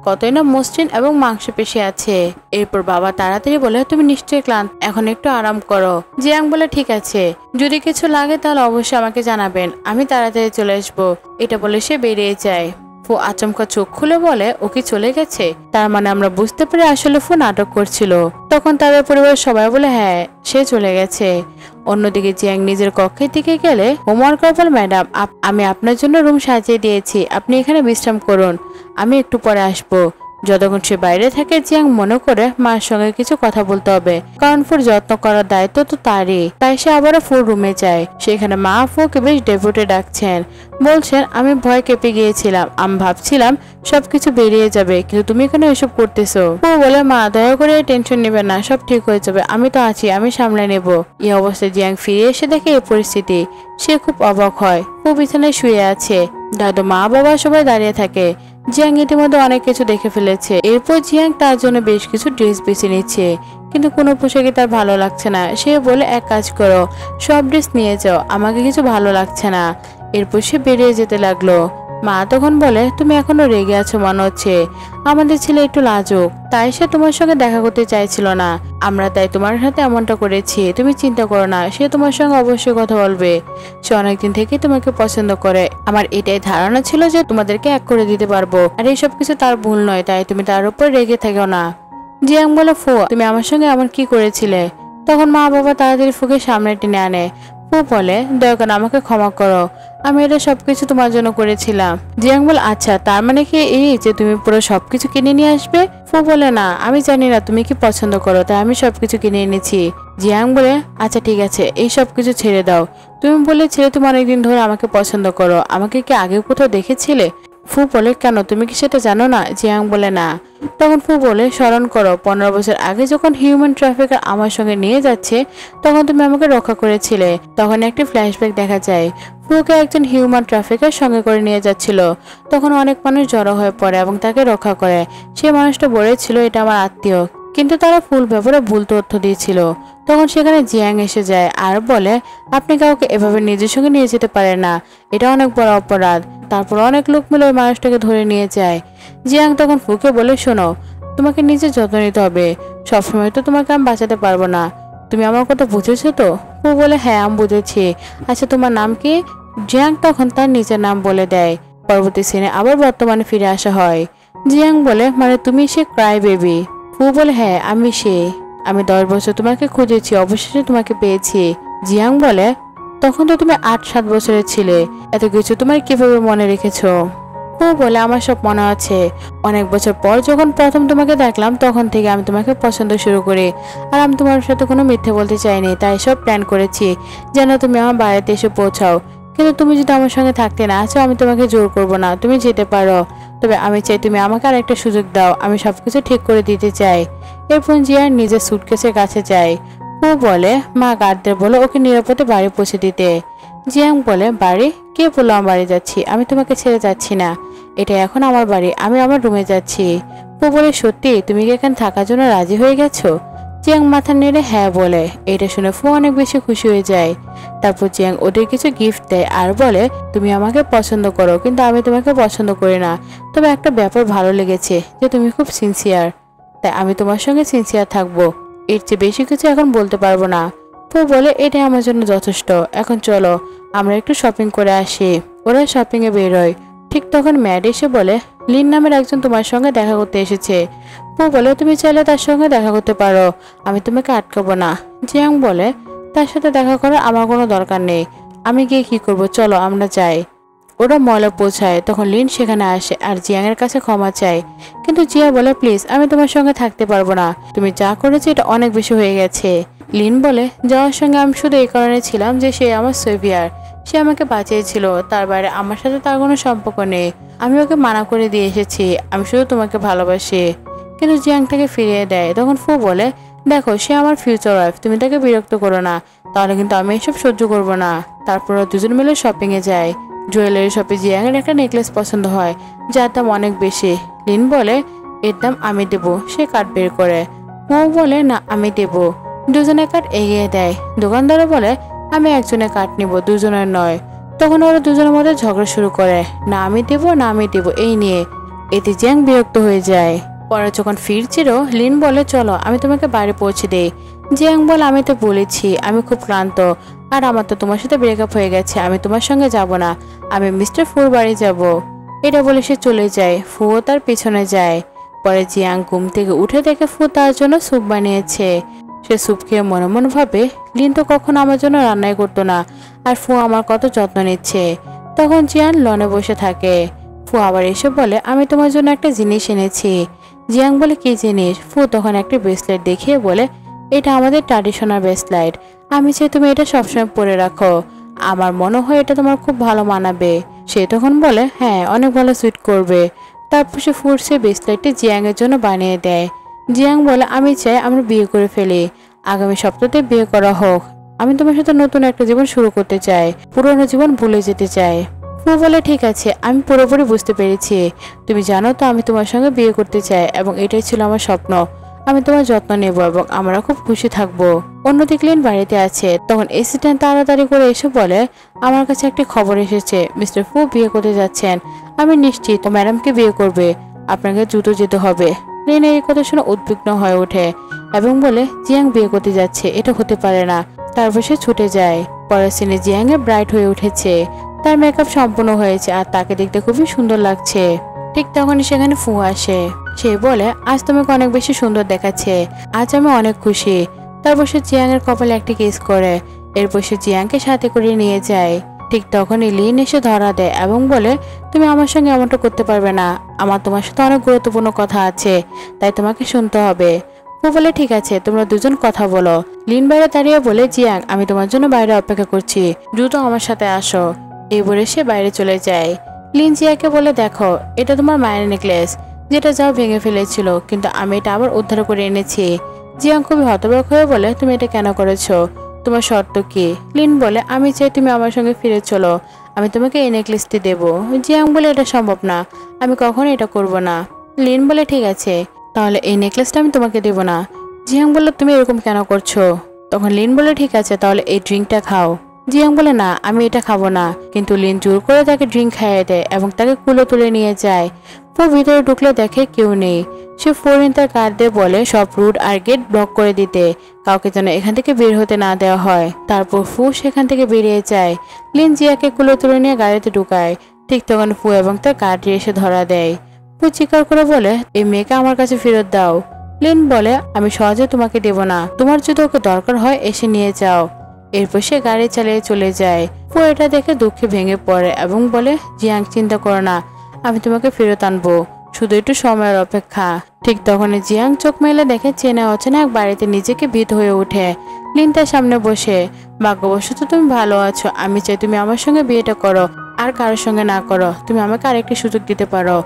কতই না মসৃণ এবং মাংসপেশি আছে। এরপর বাবা তাড়াতাড়ি বলে তুমি নিশ্চয়ই ক্লান্ত, এখন একটু আরাম করো। জিয়াং বলে ঠিক আছে, যদি কিছু লাগে তাহলে অবশ্যই আমাকে জানাবেন, আমি তাড়াতাড়ি চলে আসবো। এটা বলে সে বেরিয়ে যায়। ফু আচমকা চোখ খুলে বলে ও কি চলে গেছে? তার মানে আমরা বুঝতে পারি আসলে ফু নাটক করছিল। তখন তাদের পরিবারের সবাই বলে হ্যাঁ সে চলে গেছে। অন্যদিকে জিয়াং নিজের কক্ষের দিকে গেলে হোমওয়ার্ক বলে ম্যাডাম আমি আপনার জন্য রুম সাজিয়ে দিয়েছি, আপনি এখানে বিশ্রাম করুন, আমি একটু পরে আসবো। যতক্ষণ সে বাইরে থাকে জিয়াং মনে করে মার সঙ্গে কিছু কথা বলতে হবে, কারণ ফুর যত্ন করার দায়িত্ব তো তারই। তাই সে আবারও ফুর রুমে যায়। সেখানে মা ফুকে বেশ ডেপুটে ডাকছেন, বলছেন আমি ভয় কেঁপে গিয়েছিলাম, আমি ভাবছিলাম সবকিছু বেরিয়ে যাবে, কিন্তু তুমি কেন এসব করতেছো? ফু বলে মা দয়া করে টেনশন নেবেন না, সব ঠিক হয়ে যাবে, আমি তো আছি, আমি সামলে নেব। এই অবস্থায় জিয়াং ফিরে এসে দেখে এই পরিস্থিতি, সে খুব অবাক হয়। ফু বিছানায় শুয়ে আছে, দাদু মা বাবা সবাই দাঁড়িয়ে থাকে। জিয়াং ইতিমধ্যে অনেক কিছু দেখে ফেলেছে। এরপর জিয়াং তার জন্য বেশ কিছু ড্রেস বেছে নিচ্ছে, কিন্তু কোনো পোশাকই তার ভালো লাগছে না। সে বলে এক কাজ করো, সব ড্রেস নিয়ে যাও, আমাকে কিছু ভালো লাগছে না। এরপর সে বেরিয়ে যেতে লাগলো। মা তখন বলে তুমি এখনো রেগে আছো মনে হচ্ছে, আমাদের ছেলে একটু লাজুক, তাই সে তোমার সঙ্গে দেখা করতে চাইছিল না, আমরা তাই তোমার সাথে এমনটা করেছি। তুমি চিন্তা করো না, সে তোমার সঙ্গে অবশ্যই কথা বলবে, সে অনেকদিন থেকে তোমাকে পছন্দ করে। আমার এটাই ধারণা ছিল যে তোমাদেরকে এক করে দিতে পারবো, আর এইসব কিছু তার ভুল নয়, তাই তুমি তার উপর রেগে থেকো না। জিয়াং বলে ফু তুমি আমার সঙ্গে এমন কি করেছিলে? তখন মা বাবা তাড়াতাড়ি ফুকে সামনে টেনে আনে। ফু বলে দয়া করে আমাকে ক্ষমা করো, আমি এটা সবকিছু তোমার জন্য করেছিলাম। জিয়াং বলে আচ্ছা তার মানে কি এই যে তুমি পুরো সবকিছু কিনে নিয়ে আসবে? ফু বলে না, আমি জানি না তুমি কি পছন্দ করো, তাই আমি সবকিছু কিনে এনেছি। জিয়াং বলে আচ্ছা ঠিক আছে, এই সবকিছু ছেড়ে দাও, তুমি বলেছিলে তুমি অনেকদিন ধরে আমাকে পছন্দ করো, আমাকে কি আগে কোথাও দেখেছিলে? ফু বলে কেন তুমি কি সেটা জানো না? জিয়াং বলে না। তখন ফু বলে স্মরণ করো 15 বছর আগে যখন হিউম্যান ট্রাফিকার আমার সঙ্গে নিয়ে যাচ্ছে তখন তুমি আমাকে রক্ষা করেছিলে। তখন একটি ফ্ল্যাশব্যাক দেখা যায়, ফুকে একজন হিউম্যান ট্রাফিকার সঙ্গে করে নিয়ে যাচ্ছিল, তখন অনেক মানুষ জড়ো হয়ে পড়ে এবং তাকে রক্ষা করে। সে মানুষটা বলেছিল এটা আমার আত্মীয়, কিন্তু তারা ফুল ব্যাপারে ভুল তথ্য দিয়েছিল। তখন সেখানে জিয়াং এসে যায় আর বলে আপনি কাউকে এভাবে নিজের সঙ্গে নিয়ে যেতে পারেন না, এটা অনেক বড় অপরাধ। তারপর অনেক লোক মিলে ওই মানুষটাকে ধরে নিয়ে যায়। জিয়াং তখন ফুকে বলে শোনো, তোমাকে নিজের যত্ন নিতে হবে, সবসময় তো তোমাকে আমি বাঁচাতে পারবো না, তুমি আমার কথা বুঝেছো তো? ফু বলে হ্যাঁ আমি বুঝেছি, আচ্ছা তোমার নাম কি? জিয়াং তখন তার নিজের নাম বলে দেয়। পরবর্তী সিনে আবার বর্তমানে ফিরে আসা হয়। জিয়াং বলে মানে তুমি সে ক্রাই বেবি? ফু বলে হ্যাঁ আমি সে, আমি 10 বছর তোমাকে খুঁজেছি, অবশেষে তোমাকে পেয়েছি। জিয়াং বলে তখন তো তুমি 8-7 বছরের ছিলে, এত কিছু তোমার কিভাবে মনে রেখেছো? ও বলে আমার সব মনে আছে, অনেক বছর পর যখন প্রথম তোমাকে দেখলাম তখন থেকে আমি তোমাকে পছন্দ শুরু করি, আর আমি তোমার সাথে কোনো মিথ্যে বলতে চাইনি, তাই সব প্ল্যান করেছি যেন তুমি আমার বাড়িতে এসে পৌঁছাও। কিন্তু তুমি যদি আমার সঙ্গে থাকতে না আছো আমি তোমাকে জোর করবো না, তুমি যেতে পারো, তবে আমি চাই তুমি আমাকে আর একটা সুযোগ দাও, আমি সবকিছু ঠিক করে দিতে চাই। এরপর জিয়ান নিজের সুটকেসের কাছে যায়। ও বলে মা গার্ডদের বলে ওকে নিরাপদে বাড়ি পৌঁছে দিতে। জিয়াং বলে বাড়ি? কে বললো আমি বাড়ি যাচ্ছি? আমি তোমাকে ছেড়ে যাচ্ছি না, এটা এখন আমার বাড়ি, আমি আমার রুমে যাচ্ছি। ও বলে সত্যি তুমি কি এখানে থাকার জন্য রাজি হয়ে গেছো? জিয়াং মাথা নেড়ে হ্যাঁ বলে। এটা শুনে ফু অনেক বেশি খুশি হয়ে যায়। তারপর জিয়াং ওদের কিছু গিফট দেয় আর বলে তুমি আমাকে পছন্দ করো কিন্তু আমি তোমাকে পছন্দ করি না, তবে একটা ব্যাপার ভালো লেগেছে যে তুমি খুব সিনসিয়ার, তাই আমি তোমার সঙ্গে সিনসিয়ার থাকবো, এর চেয়ে বেশি কিছু এখন বলতে পারবো না। ফু বলে এটাই আমার জন্য যথেষ্ট, এখন চলো আমরা একটু শপিং করে আসি। ওরা শপিং এ বেরোয়। ঠিক তখন ম্যাড এসে বলে লিন নামের একজন তোমার সঙ্গে দেখা করতে এসেছে। ফু বলে তুমি চাইলে তার সঙ্গে দেখা করতে পারো, আমি তোমাকে আটকাবো না। জিয়াং বলে তার সাথে দেখা করার আমার কোনো দরকার নেই, আমি গিয়ে কি করব, চলো আমরা যাই। ওরা ময়লা পৌঁছায়, তখন লিন সেখানে আসে আর জিয়াং এর কাছে ক্ষমা চায়। কিন্তু জিয়া বলে প্লিজ আমি তোমার সঙ্গে থাকতে পারবো না, তুমি যা করেছো এটা অনেক বেশি হয়ে গেছে। লিন বলে যাওয়ার সঙ্গে আমি শুধু এই কারণে ছিলাম যে সে আমার সেভিয়ার, সে আমাকে বাঁচিয়েছিল, তার বাইরে আমার সাথে তার কোনো সম্পর্ক নেই। আমি ওকে মানা করে দিয়ে এসেছি, আমি শুধু তোমাকে ভালোবাসি। কিন্তু জিয়াং তাকে ফিরিয়ে দেয়। তখন ফু বলে দেখো সে আমার ফিউচার ওয়াইফ, তুমি তাকে বিরক্ত করো না, তাহলে কিন্তু আমি এসব সহ্য করবো না। তারপর দুজন মিলে শপিং এ যায়। জুয়েলারি শপে জিয়াং এর একটা নেকলেস পছন্দ হয়, যার দাম অনেক বেশি। লিন বলে এর দাম আমি দেবো, সে কার্ড বের করে। মো বলে না আমি দেবো। দুজনে কার্ড এগিয়ে দেয়। দোকানদারও বলে আমি একজনের কার্ড নিব, দুজনের নয়। তখন ওরা দুজনের মধ্যে ঝগড়া শুরু করে, না আমি দেবো না আমি দেবো এই নিয়ে। এতে জিয়াং বিরক্ত হয়ে যায়। পরে যখন ফিরছিল লিন বলে চলো আমি তোমাকে বাড়ি পৌঁছে দেই। জিয়াং বলে আমি তো বলেছি আমি খুব ক্লান্ত, আর আমার তো তোমার সাথে ব্রেকআপ হয়ে গেছে, আমি তোমার সঙ্গে যাব না, আমি মিস্টার ফুর বাড়ি যাব। এটা বলে সে চলে যায়। ফুও তার পিছনে যায়। পরে জিয়াং ঘুম থেকে উঠে দেখে ফু তার জন্য স্যুপ বানিয়েছে। সে স্যুপ খেয়ে মনে মনে ভাবে লিন তো কখনো আমার জন্য রান্নাই করতো না, আর ফু আমার কত যত্ন নিচ্ছে। তখন জিয়ান লনে বসে থাকে। ফু আবার এসে বলে আমি তোমার জন্য একটা জিনিস এনেছি। জিয়াং বলে কি জিনিস? ফু তখন একটা ব্রেসলেট দেখিয়ে বলে এটা আমাদের ট্র্যাডিশনাল ব্রেসলেট, আমি চাই তুমি এটা সবসময় পরে রাখো, আমার মনে হয় এটা তোমার খুব ভালো মানাবে। সে তখন বলে হ্যাঁ অনেক ভালো সুইট করবে। তারপর সে ফুর সে ব্রেসলেটটি জিয়াং এর জন্য বানিয়ে দেয়। জিয়াং বলে আমি চাই আমরা বিয়ে করে ফেলি, আগামী সপ্তাহে বিয়ে করা হোক, আমি তোমার সাথে নতুন একটা জীবন শুরু করতে চাই, পুরনো জীবন ভুলে যেতে চাই। ফু বলে ঠিক আছে আমি পুরোপুরি বুঝতে পেরেছি, তুমি জানো তো আমি তোমার সঙ্গে বিয়ে করতে চাই এবং এটাই ছিল আমার স্বপ্ন, আমি তোমার যত্ন নেব এবং আমরা খুব খুশি থাকবো। অন্যদিকে লিন বাড়িতে আছে। তখন অ্যাসিস্ট্যান্ট তাড়াতাড়ি করে এসে বলে আমার কাছে একটি খবর এসেছে, মিস্টার ফু বিয়ে করতে যাচ্ছেন, আমি নিশ্চিত ম্যাডামকে বিয়ে করবে, আপনাকে দ্রুত যেতে হবে। লিন এই কথা শুনে উদ্বিগ্ন হয়ে ওঠে এবং বলে জিয়াং বিয়ে করতে যাচ্ছে, এটা হতে পারে না। তারপর সে ছুটে যায়। পরের সিনে জিয়াং এর ব্রাইট হয়ে উঠেছে, তার মেকআপ সম্পূর্ণ হয়েছে আর তাকে দেখতে খুবই সুন্দর লাগছে। ঠিক তখনই সেখানে ফু আসে। সে বলে আজ তোমাকে অনেক বেশি সুন্দর দেখাচ্ছে, আজ আমি অনেক খুশি। তারপর সে জিয়াং এর কপালে একটি কিস করে, এরপর সে জিয়াংকে সাথে করে নিয়ে যায়। ঠিক তখনই লিন এসে ধরা দেয় এবং বলে তুমি আমার সঙ্গে এমনটা করতে পারবে না, আমার তোমার সাথে অনেক গুরুত্বপূর্ণ কথা আছে, তাই তোমাকে শুনতে হবে। ফু বলে ঠিক আছে তোমরা দুজন কথা বলো। লিন বাইরে দাঁড়িয়ে বলে জিয়াং আমি তোমার জন্য বাইরে অপেক্ষা করছি, দ্রুত আমার সাথে আসো। এই বলে সে বাইরে চলে যায়। লিন জিয়াকে বলে দেখো এটা তোমার মায়ের নেকলেস, যেটা যাও ভেঙে ফেলেছিল, কিন্তু আমি এটা আবার উদ্ধার করে এনেছি। জিয়াং খুবই হতবাক হয়ে বলে তুমি এটা কেন করেছো, তোমার শর্ত কি? লিন বলে আমি চাই তুমি আমার সঙ্গে ফিরে চলো, আমি তোমাকে এই নেকলেসটি দেবো। জিয়াং বলে এটা সম্ভব না, আমি কখনো এটা করব না। লিন বলে ঠিক আছে তাহলে এই নেকলেসটা আমি তোমাকে দেব না। জিয়াং বলে তুমি এরকম কেন করছো? তখন লিন বলে ঠিক আছে তাহলে এই ড্রিঙ্কটা খাও। জিয়াং বলে না আমি এটা খাবো না, কিন্তু লিন জোর করে তাকে ড্রিঙ্ক খাইয়ে দেয় এবং তাকে কুলো তুলে নিয়ে যায়। ফু ভিতরে ঢুকলে দেখে কেউ নেই। সে ফোরিন তার কার্ড দিয়ে বলে সব রুট আর গেট ব্লক করে দিতে, কাউকে যেন এখান থেকে বের হতে না দেওয়া হয়। তারপর ফু সেখান থেকে বেরিয়ে যায়। লিন জিয়াকে কুলো তুলে নিয়ে গাড়িতে ঢুকায়। ঠিক তখন ফু এবং তার গার্ডটি এসে ধরা দেয়। ফু চিৎকার করে বলে এই মেয়েকে আমার কাছে ফেরত দাও। লিন বলে আমি সহজে তোমাকে দেব না, তোমার যদি ওকে দরকার হয় এসে নিয়ে যাও। এরপর সে গাড়ি চালিয়ে চলে যায়। ফু এটা দেখে দুঃখে ভেঙে পড়ে এবং বলে জিয়াং চিন্তা করো না, আমি তোমাকে ফেরত আনবো, শুধু একটু সময়ের অপেক্ষা। ঠিক তখনই জিয়াং চোখ মেলে দেখে চেনা অচেনা এক বাড়িতে নিজেকে ভীত হয়ে ওঠে। লিন তার সামনে বসে ভাগ্যবশত তুমি ভালো আছো, আমি চাই তুমি আমার সঙ্গে বিয়েটা করো, আর কারোর সঙ্গে না করো, তুমি আমাকে আরেকটি সুযোগ দিতে পারো,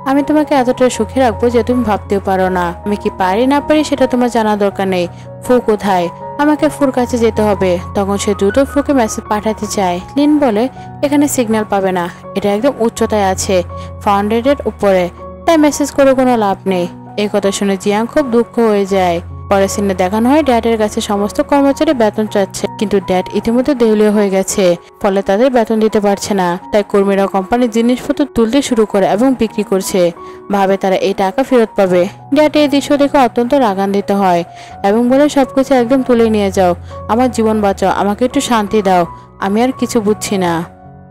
আমি তোমাকে এতটা সুখে রাখবো যে তুমি ভাবতেও পারো না। আমি কি পারি না পারি সেটা তোমার জানা দরকার নেই। ফু কোথায়? আমাকে ফুর কাছে যেতে হবে। তখন সে দ্রুত ফুকে মেসেজ পাঠাতে চায়। লিন বলে এখানে সিগন্যাল পাবে না, এটা একদম উচ্চতায় আছে, ফাউন্ডেডের উপরে, তাই মেসেজ করে কোনো লাভ নেই। এই কথা শুনে জিয়াং খুব দুঃখ হয়ে যায়। পরের সিনে দেখানো হয় ড্যাডের কাছে সমস্ত কর্মচারী বেতন চাচ্ছে, কিন্তু ড্যাড ইতিমধ্যে দেউলিয়া হয়ে গেছে, ফলে তাদের বেতন দিতে পারছে না। তাই কর্মীরা কোম্পানির জিনিসপত্র তুলতে শুরু করে এবং বিক্রি করছে, ভাবে তারা এই টাকা ফেরত পাবে। ড্যাড এই দৃশ্য দেখে অত্যন্ত রাগান্বিত হয় এবং বলে সবকিছু একদম তুলে নিয়ে যাও, আমার জীবন বাঁচাও, আমাকে একটু শান্তি দাও, আমি আর কিছু বুঝছি না।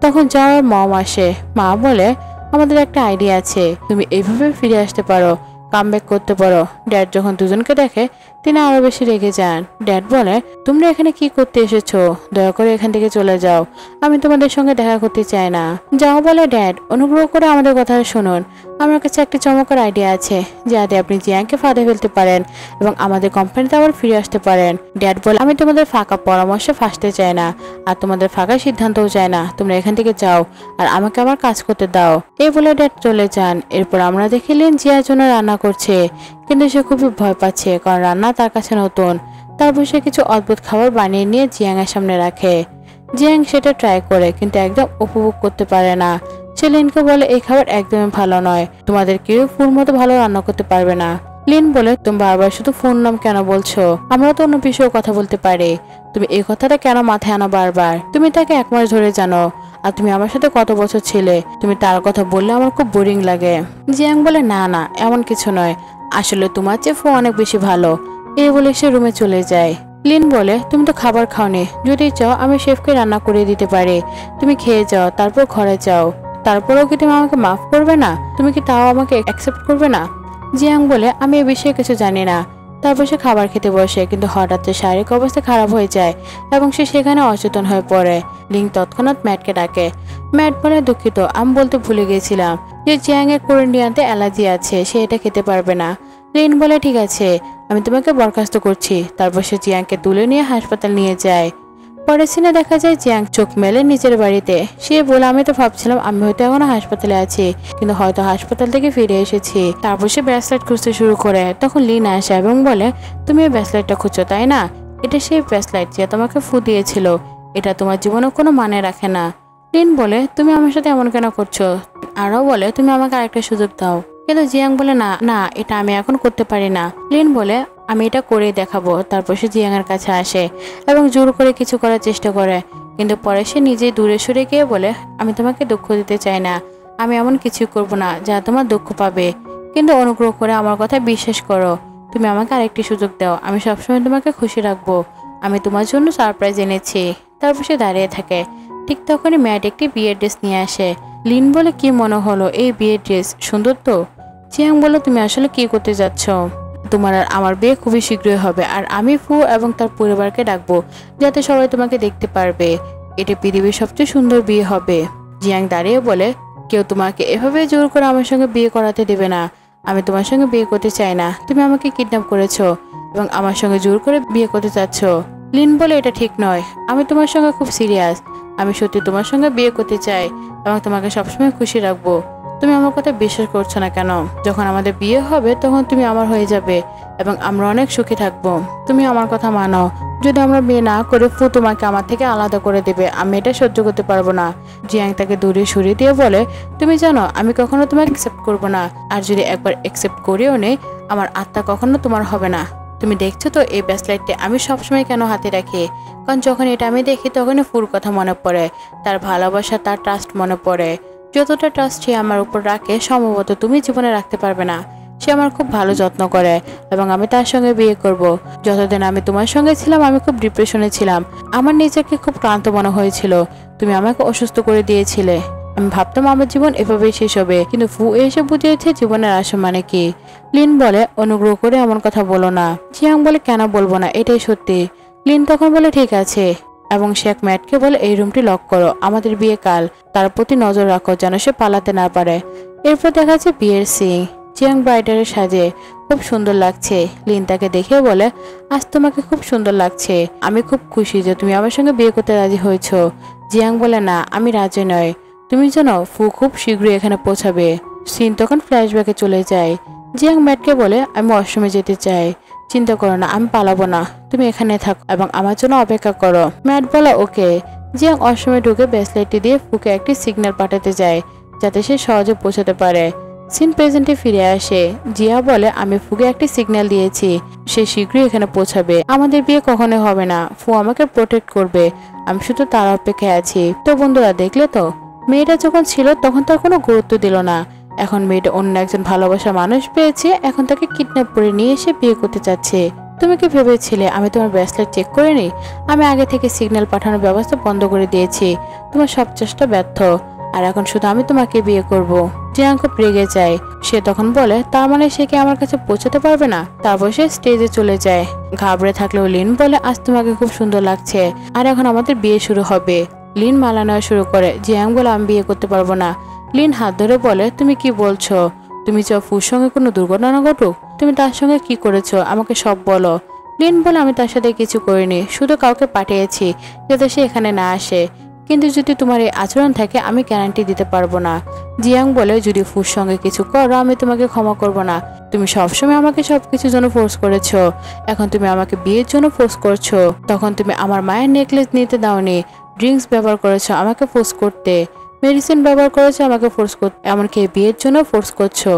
তখন যাওয়ার মম আসে। মা বলে আমাদের একটা আইডিয়া আছে, তুমি এইভাবে ফিরে আসতে পারো, কামব্যাক করতে পারো। ড্যাড যখন দুজনকে দেখে তিনি আরো বেশি রেগে যান। ড্যাড বলে, তোমরা এখানে কি করতে এসেছো? দয়া করে এখান থেকে চলে যাও, আমি তোমাদের সঙ্গে দেখা করতে চাই না। যাও বলে ড্যাড, অনুগ্রহ করে আমাদের কথা শুনুন, আমার কাছে একটি চমৎকার আইডিয়া আছে যাতে আপনি জিয়াংকে ফাঁদে ফেলতে পারেন এবং আমাদের কোম্পানিতে আবার ফিরে আসতে পারেন। ড্যাড বলে, আমি তোমাদের ফাঁকা পরামর্শে ফাঁসতে চাই না আর তোমাদের ফাঁকা সিদ্ধান্তও চাই না, তোমরা এখান থেকে যাও আর আমাকে আমার কাজ করতে দাও। এই বলে ড্যাড চলে যান। এরপর আমরা দেখিলেন জিয়ার জন্য রান্না করছে, কিন্তু সে খুবই ভয় পাচ্ছে কারণ রান্না তার কাছে নতুন। তারপর সে কিছু অদ্ভুত খাবার বানিয়ে নিয়ে জিয়াং এর সামনে রাখে। জিয়াং সেটা ট্রাই করে কিন্তু একদম উপভোগ করতে পারে না। সে লিনকে বলে, এই খাবার একদমই ভালো নয়, তোমাদের কেউ ফুর মতো ভালো রান্না করতে পারবে না। লিন বলে, তুমি বারবার শুধু ফোন নাম কেন বলছো? আমরা তো অন্য বিষয়ে কথা বলতে পারি, তুমি এই কথাটা কেন মাথায় আনো বারবার? তুমি তাকে 1 মাস ধরে জানো আর তুমি আমার সাথে কত বছর ছিলে, তুমি তার কথা বললে আমার খুব বোরিং লাগে। জিয়াং বলে, না না, এমন কিছু নয়, আসলে তোমার চেয়ে ফু অনেক বেশি ভালো। এই বলে সে রুমে চলে যায়। লিন বলে, তুমি তো খাবার খাওনি, যদি চাও আমি শেফকে রান্না করে দিতে পারি, তুমি খেয়ে যাও, তারপর ঘরে যাও। তারপরেও কি তুমি আমাকে মাফ করবে না? তুমি কি তাও আমাকে অ্যাকসেপ্ট করবে না? জিয়াং বলে, আমি এ বিষয়ে কিছু জানি না। তারপর সে খাবার খেতে বসে, কিন্তু হঠাৎ শারীরিক অবস্থা খারাপ হয়ে যায় এবং সে সেখানে অচেতন হয়ে পড়ে। লিং তৎক্ষণাৎ ম্যাটকে ডাকে। ম্যাট বলে, দুঃখিত, আমি বলতে ভুলে গিয়েছিলাম যে জিয়াং এর কোরিয়ানতে অ্যালার্জি আছে, সে এটা খেতে পারবে না। লিন বলে, ঠিক আছে, আমি তোমাকে বরখাস্ত করছি। তারপর সে জিয়াংকে তুলে নিয়ে হাসপাতাল নিয়ে যায়। পরের সিনে দেখা যায় জিয়াং চোখ মেলে নিচের বাড়িতে। সে বলে, আমি তো ভাবছিলাম আমি হয়তো এখনো হাসপাতালে আছি, কিন্তু হয়তো হাসপাতাল থেকে ফিরে এসেছি। তারপর সে ব্রেসলেট খুঁজতে শুরু করে। তখন লিন আসে এবং বলে, তুমি এই ব্রেসলেটটা খুঁজছো তাই না? এটা সেই ব্রেসলেট যে তোমাকে ফু দিয়েছিল, এটা তোমার জীবনে কোনো মানে রাখে না। লিন বলে, তুমি আমার সাথে এমন কেন করছো? আরও বলে, তুমি আমাকে আরেকটা সুযোগ দাও। কিন্তু জিয়াং বলে, না না, এটা আমি এখন করতে পারি না। লিন বলে, আমি এটা করে দেখাবো। তারপর সে জিয়াং এর কাছে আসে এবং জোর করে কিছু করার চেষ্টা করে, কিন্তু পরে সে নিজেই দূরে সরে গিয়ে বলে, আমি তোমাকে দুঃখ দিতে চাই না, আমি এমন কিছু করব না যা তোমার দুঃখ পাবে, কিন্তু অনুগ্রহ করে আমার কথা বিশ্বাস করো, তুমি আমাকে আরেকটি সুযোগ দাও, আমি সবসময় তোমাকে খুশি রাখবো, আমি তোমার জন্য সারপ্রাইজ এনেছি। তারপর সে দাঁড়িয়ে থাকে। ঠিক তখনই ম্যাট একটি বিয়ের ড্রেস নিয়ে আসে। লিন বলে, কি মনে হলো এই বিয়ের ড্রেস সুন্দর তো? জিয়াং বলে, তুমি আসলে কি করতে যাচ্ছ? তোমার আর আমার বিয়ে খুবই শীঘ্রই হবে আর আমি ফু এবং তার পরিবারকে ডাকবো যাতে সবাই তোমাকে দেখতে পারবে। এটা পৃথিবীর সবচেয়ে সুন্দর বিয়ে হবে। জিয়াং দাঁড়িয়ে বলে, কেউ তোমাকে এভাবে জোর করে আমার সঙ্গে বিয়ে করাতে দেবে না, আমি তোমার সঙ্গে বিয়ে করতে চাই না, তুমি আমাকে কিডন্যাপ করেছো এবং আমার সঙ্গে জোর করে বিয়ে করতে চাচ্ছ। লিন বলে, এটা ঠিক নয়, আমি তোমার সঙ্গে খুব সিরিয়াস, আমি সত্যি তোমার সঙ্গে বিয়ে করতে চাই এবং তোমাকে সবসময় খুশি রাখবো। তুমি আমার কথা বিশ্বাস করছো না কেন? যখন আমাদের বিয়ে হবে তখন তুমি আমার হয়ে যাবে এবং আমরা অনেক সুখী থাকবো। তুমি আমার কথা মানো, যদি আমরা বিয়ে না করে ফু তোমাকে আমার থেকে আলাদা করে দেবে, আমি এটা সহ্য করতে পারবো না। জিয়াং তাকে দূরে সরিয়ে দিয়ে বলে, তুমি জানো আমি কখনো তোমাকে অ্যাকসেপ্ট করবো না, আর যদি একবার অ্যাকসেপ্ট করেও নেই আমার আত্মা কখনো তোমার হবে না। তুমি দেখছো তো এই ব্রেসলেটটা আমি সবসময় কেন হাতে রাখি, কারণ যখন এটা আমি দেখি তখনই ফুর কথা মনে পড়ে, তার ভালোবাসা, তার ট্রাস্ট মনে পড়ে। যতটা ট্রাস্ট সে আমার উপর রাখে সম্ভবত তুমি জীবনে রাখতে পারবে না। সে আমার খুব ভালো যত্ন করে এবং আমি তার সঙ্গে বিয়ে করব। যতদিন আমি তোমার সঙ্গে ছিলাম আমি খুব ডিপ্রেশনে ছিলাম, আমার নিজেকে খুব ক্লান্ত মনে হয়েছিল, তুমি আমাকে অসুস্থ করে দিয়েছিলে, আমি ভাবতাম আমার জীবন এভাবেই শেষ হবে, কিন্তু ফু এসে বুঝিয়েছে জীবনের আসল মানে কি। লিন বলে, অনুগ্রহ করে এমন কথা বলো না। জিয়াং বলে, কেন বলবো না, এটাই সত্যি। লিন তখন বলে, ঠিক আছে, এবং সে এক ম্যাটকে বলে, এই রুমটি লক করো, আমাদের বিয়ে কাল, তার প্রতি নজর রাখো যেন সে পালাতে না পারে। এরপর দেখা যাচ্ছে বিয়ের সিন। জিয়াং ব্রাইডারের সাজে খুব সুন্দর লাগছে। লিন তাকে দেখে বলে, আজ তোমাকে খুব সুন্দর লাগছে, আমি খুব খুশি যে তুমি আমার সঙ্গে বিয়ে করতে রাজি হয়েছো। জিয়াং বলে, না আমি রাজি নয়, তুমি জানো ফু খুব শীঘ্রই এখানে পৌঁছাবে। সিন তখন ফ্ল্যাশব্যাকে চলে যায়। জিয়াং ম্যাটকে বলে, আমি ওয়াশরুমে যেতে চাই, চিন্তা করো না, আমি পালাবো না, তুমি এখানে থাকো এবং আমার জন্য অপেক্ষা করো। ম্যাট বলে, ওকে। জিয়াং ওয়াশরুমে ঢুকে ব্রেসলেটটি দিয়ে ফুকে একটি সিগন্যাল পাঠাতে যায় যাতে সে সহজে পৌঁছাতে পারে। সিন প্রেজেন্টে ফিরে আসে। জিয়া বলে, আমি ফুকে একটি সিগন্যাল দিয়েছি, সে শীঘ্রই এখানে পৌঁছাবে, আমাদের বিয়ে কখনো হবে না, ফু আমাকে প্রোটেক্ট করবে, আমি শুধু তার অপেক্ষায় আছি। তো বন্ধুরা দেখলে তো, মেয়েটা যখন ছিল তখন তার কোনো গুরুত্ব দিল না, এখন মেয়েটা অন্য একজন ভালোবাসা মানুষ পেয়েছে, এখন তাকে কিডন্যাপ করে নিয়ে এসে বিয়ে করতে চাচ্ছে। তুমি কি ভেবেছিলে আমি তোমার ব্রেসলেট চেক করে নি? আমি আগে থেকে সিগন্যাল পাঠানোর ব্যবস্থা বন্ধ করে দিয়েছি, তোমার সব চেষ্টা ব্যর্থ, আর এখন শুধু আমি তোমাকে বিয়ে করব। জিয়াং খুব রেগে যায়। সে তখন বলে তার মানে সে কি আমার কাছে পৌঁছাতে পারবে না। তারপর সে স্টেজে চলে যায়। ঘাবড়ে থাকলেও লিন বলে আজ তোমাকে খুব সুন্দর লাগছে, আর এখন আমাদের বিয়ে শুরু হবে। লিন মালা নেওয়া শুরু করে। জিয়াং বলে আমি বিয়ে করতে পারবো না। লিন হাত ধরে বলে তুমি কি বলছো? তুমি চাও ফুর সঙ্গে কোনো দুর্ঘটনা ঘটুক? তুমি তার সঙ্গে কি করেছো আমাকে সব বলো। লিন বলে আমি তার সাথে কিছু করিনি, শুধু কাউকে পাঠিয়েছি যাতে সে এখানে না আসে। কিন্তু যদি তোমার এই আচরণ থাকে আমি গ্যারান্টি দিতে পারবো না। জিয়াং বলে যদি ফুর সঙ্গে কিছু করো আমি তোমাকে ক্ষমা করব না। তুমি সবসময় আমাকে সবকিছুর জন্য ফোর্স করেছো, এখন তুমি আমাকে বিয়ের জন্য ফোর্স করছো। তখন তুমি আমার মায়ের নেকলেস নিতে দাওনি, ড্রিঙ্কস ব্যবহার করেছো আমাকে ফোর্স করতে, মেডিসিন ব্যবহার করেছো আমাকে ফোর্স করতে, এমনকি বিয়ের জন্য ফোর্স করছো।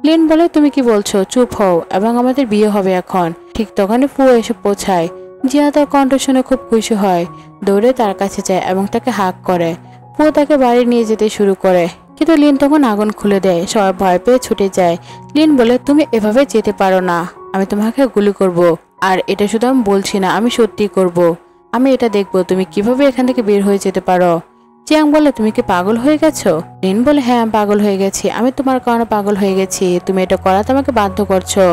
লিন বলে তুমি কি বলছো? চুপ হও এবং আমাদের বিয়ে হবে এখন। ঠিক তখনই ফু এসে পৌঁছায়। জিয়া তার কণ্ঠ শুনে খুব খুশি হয়, দৌড়ে তার কাছে যায় এবং তাকে হাক করে। ফু তাকে বাড়ি নিয়ে যেতে শুরু করে, কিন্তু লিন তখন আগুন খুলে দেয়। সবাই ভয় পেয়ে ছুটে যায়। লিন বলে তুমি এভাবে যেতে পারো না, আমি তোমাকে গুলি করব। আর এটা শুধু আমি বলছি না, আমি সত্যি করব। আমি এটা দেখবো তুমি কিভাবে এখান থেকে বের হয়ে যেতে পারো। জিয়াং বলে তুমি কি পাগল হয়ে গেছো? লিন বলে হ্যাঁ আমি পাগল হয়ে গেছি, আমি তোমার কারণে পাগল হয়ে গেছি, তুমি এটা করাতে আমাকে বাধ্য করছো।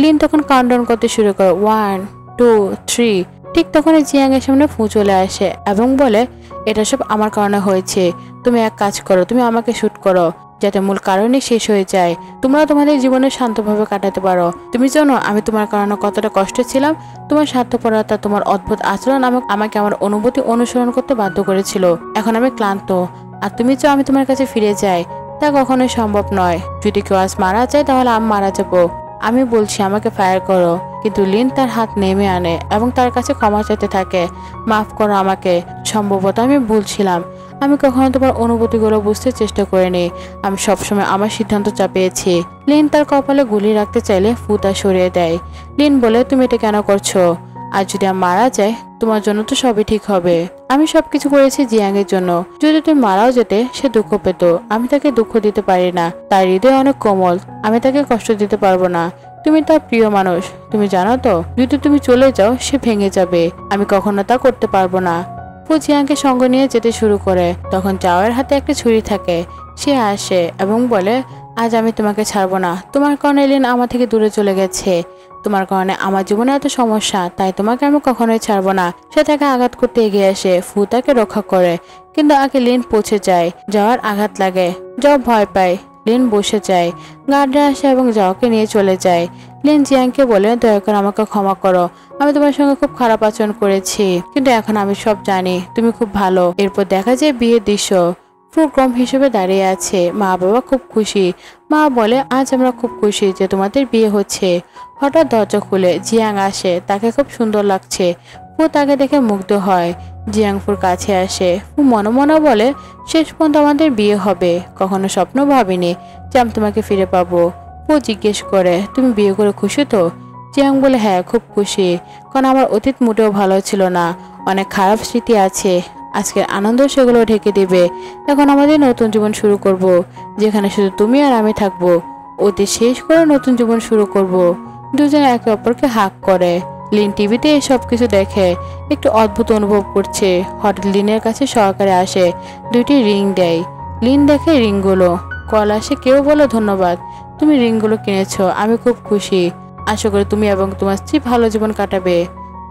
লিন তখন কাউন্টডাউন করতে শুরু করে 1 2 3। ঠিক তখনই জিয়াং এর সামনে ফু চলে আসে এবং বলে এটা সব আমার কারণে হয়েছে। তুমি এক কাজ করো, তুমি আমাকে শুট করো যাতে মূল কারণই শেষ হয়ে যায়, তোমরা তোমাদের জীবনে শান্তভাবে কাটাতে পারো। তুমি জানো আমি তোমার কারণে কতটা কষ্টে ছিলাম। তোমার স্বার্থপরতা, তোমার অদ্ভুত আচরণ আমাকে আমার অনুভূতি অনুসরণ করতে বাধ্য করেছিল। এখন আমি ক্লান্ত, আর তুমি চাও আমি তোমার কাছে ফিরে যাই। তা কখনোই সম্ভব নয়। যদি কেউ আজ মারা যায় তাহলে আমি মারা যাবো। আমি বলছি আমাকে ফায়ার করো। কিন্তু লিন তার হাত নেমে আনে এবং তার কাছে ক্ষমা চাইতে থাকে। মাফ করো আমাকে, সম্ভবত আমি ভুল ছিলাম। আমি কখনো তোমার অনুভূতিগুলো বুঝতে চেষ্টা করিনি। আমি সবসময় আমার সিদ্ধান্ত চাপিয়েছি। লিন তার কপালে গুলি রাখতে চাইলে ফু তা সরিয়ে দেয়। লিন বলে তুমি এটা কেন করছো? আর যদি আমি মারা যাই তোমার জন্য তো সবই ঠিক হবে। আমি সবকিছু করেছি জিয়াং এর জন্য। যদি তুমি মারাও যেতে সে দুঃখ পেত, আমি তাকে দুঃখ দিতে পারি না। তার হৃদয় অনেক কোমল, আমি তাকে কষ্ট দিতে পারবো না। তুমি তার প্রিয় মানুষ, তুমি জানো তো যদি তুমি চলে যাও সে ভেঙে যাবে। আমি কখনো তা করতে পারবো না। ফু জিয়াংকে সঙ্গ নিয়ে যেতে শুরু করে। তখন চাওয়ের হাতে একটা ছুরি থাকে। সে আসে এবং বলে আজ আমি তোমাকে ছাড়বো না। তোমার কারণে লিন আমার থেকে দূরে চলে গেছে। তোমার কারণে আমার জীবনে এত সমস্যা, তাই তোমাকে আমি কখনোই ছাড়বো না। সে তাকে আঘাত করতে এগিয়ে আসে। ফু তাকে রক্ষা করে, কিন্তু আগে লিন পৌঁছে যায়। যাওয়ার আঘাত লাগে, যাও ভয় পায়। লিন বসে যায়। গার্ডরা আসে এবং যাওকে নিয়ে চলে যায়। লিন জিয়াংকে বলে দয়া করে আমাকে ক্ষমা করো, আমি তোমার সঙ্গে খুব খারাপ আচরণ করেছি, কিন্তু এখন আমি সব জানি তুমি খুব ভালো। এরপর দেখা যায় বিয়ের দৃশ্য। ফু গ্রম হিসেবে দাঁড়িয়ে আছে। মা বাবা খুব খুশি। মা বলে আজ আমরা খুব খুশি যে তোমাদের বিয়ে হচ্ছে। হঠাৎ দরজা খুলে জিয়াং আসে, তাকে খুব সুন্দর লাগছে। ফু তাকে দেখে মুগ্ধ হয়। জিয়াং ফুর কাছে আসে। ফু মনে মনে বলে শেষ পর্যন্ত আমাদের বিয়ে হবে। কখনো স্বপ্ন ভাবিনি যে আমি তোমাকে ফিরে পাবো। ফু জিজ্ঞেস করে তুমি বিয়ে করে খুশি তো? জিয়াং বলে হ্যাঁ খুব খুশি, কারণ আমার অতীত মোটেও ভালো ছিল না। অনেক খারাপ স্মৃতি আছে, আজকের আনন্দ সেগুলো ঢেকে দেবে। এখন আমাদের নতুন জীবন শুরু করব, যেখানে শুধু তুমি আর আমি থাকবো। অতীত শেষ করে নতুন জীবন শুরু করব। দুজনে একে অপরকে হাক করে। লিন টিভিতে এই সব কিছু দেখে একটু অদ্ভুত অনুভব করছে। হঠাৎ লিনের কাছে সহকারে আসে, দুইটি রিং দেয়। লিন দেখে রিংগুলো। কল আসে, কেউ বলে ধন্যবাদ, তুমি রিংগুলো কিনেছো, আমি খুব খুশি। আশা করি তুমি এবং তোমার স্ত্রী ভালো জীবন কাটাবে।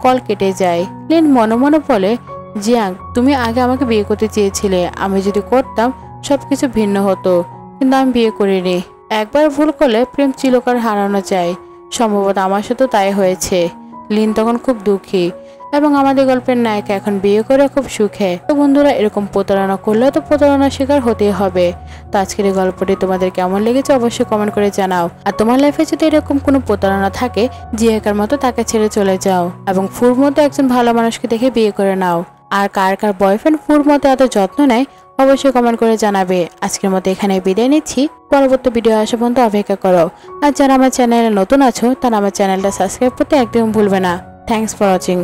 কল কেটে যায়। লিন মনে মনে বলে জিয়াং তুমি আগে আমাকে বিয়ে করতে চেয়েছিলে, আমি যদি করতাম সবকিছু ভিন্ন হতো, কিন্তু আমি বিয়ে করিনি। একবার ভুল করলে প্রেম চিরকাল হারানো যায়। সম্ভবত আমার সাথে তাই হয়েছে। লিন তখন খুব দুঃখী এবং আমাদের গল্পের নায়িকা এখন বিয়ে করে খুব সুখে। তো বন্ধুরা, এরকম প্রতারণা করলে তো প্রতারণার শিকার হতেই হবে। তো আজকের এই গল্পটি তোমাদের কেমন লেগেছে অবশ্যই কমেন্ট করে জানাও। আর তোমার লাইফে যদি এরকম কোনো প্রতারণা থাকে, জিয়াকার মতো তাকে ছেড়ে চলে যাও এবং ফুর মতো একজন ভালো মানুষকে দেখে বিয়ে করে নাও। আর কার কার বয়ফ্রেন্ড ফুর মতো এত যত্ন নেয় অবশ্যই কমেন্ট করে জানাবে। আজকের মতো এখানে বিদায় নিচ্ছি, পরবর্তী ভিডিও আসা পর্যন্ত অপেক্ষা করো। আর যারা আমার চ্যানেলে নতুন আছো তারা আমার চ্যানেলটা সাবস্ক্রাইব করতে একদম ভুলবে না। Thanks for watching.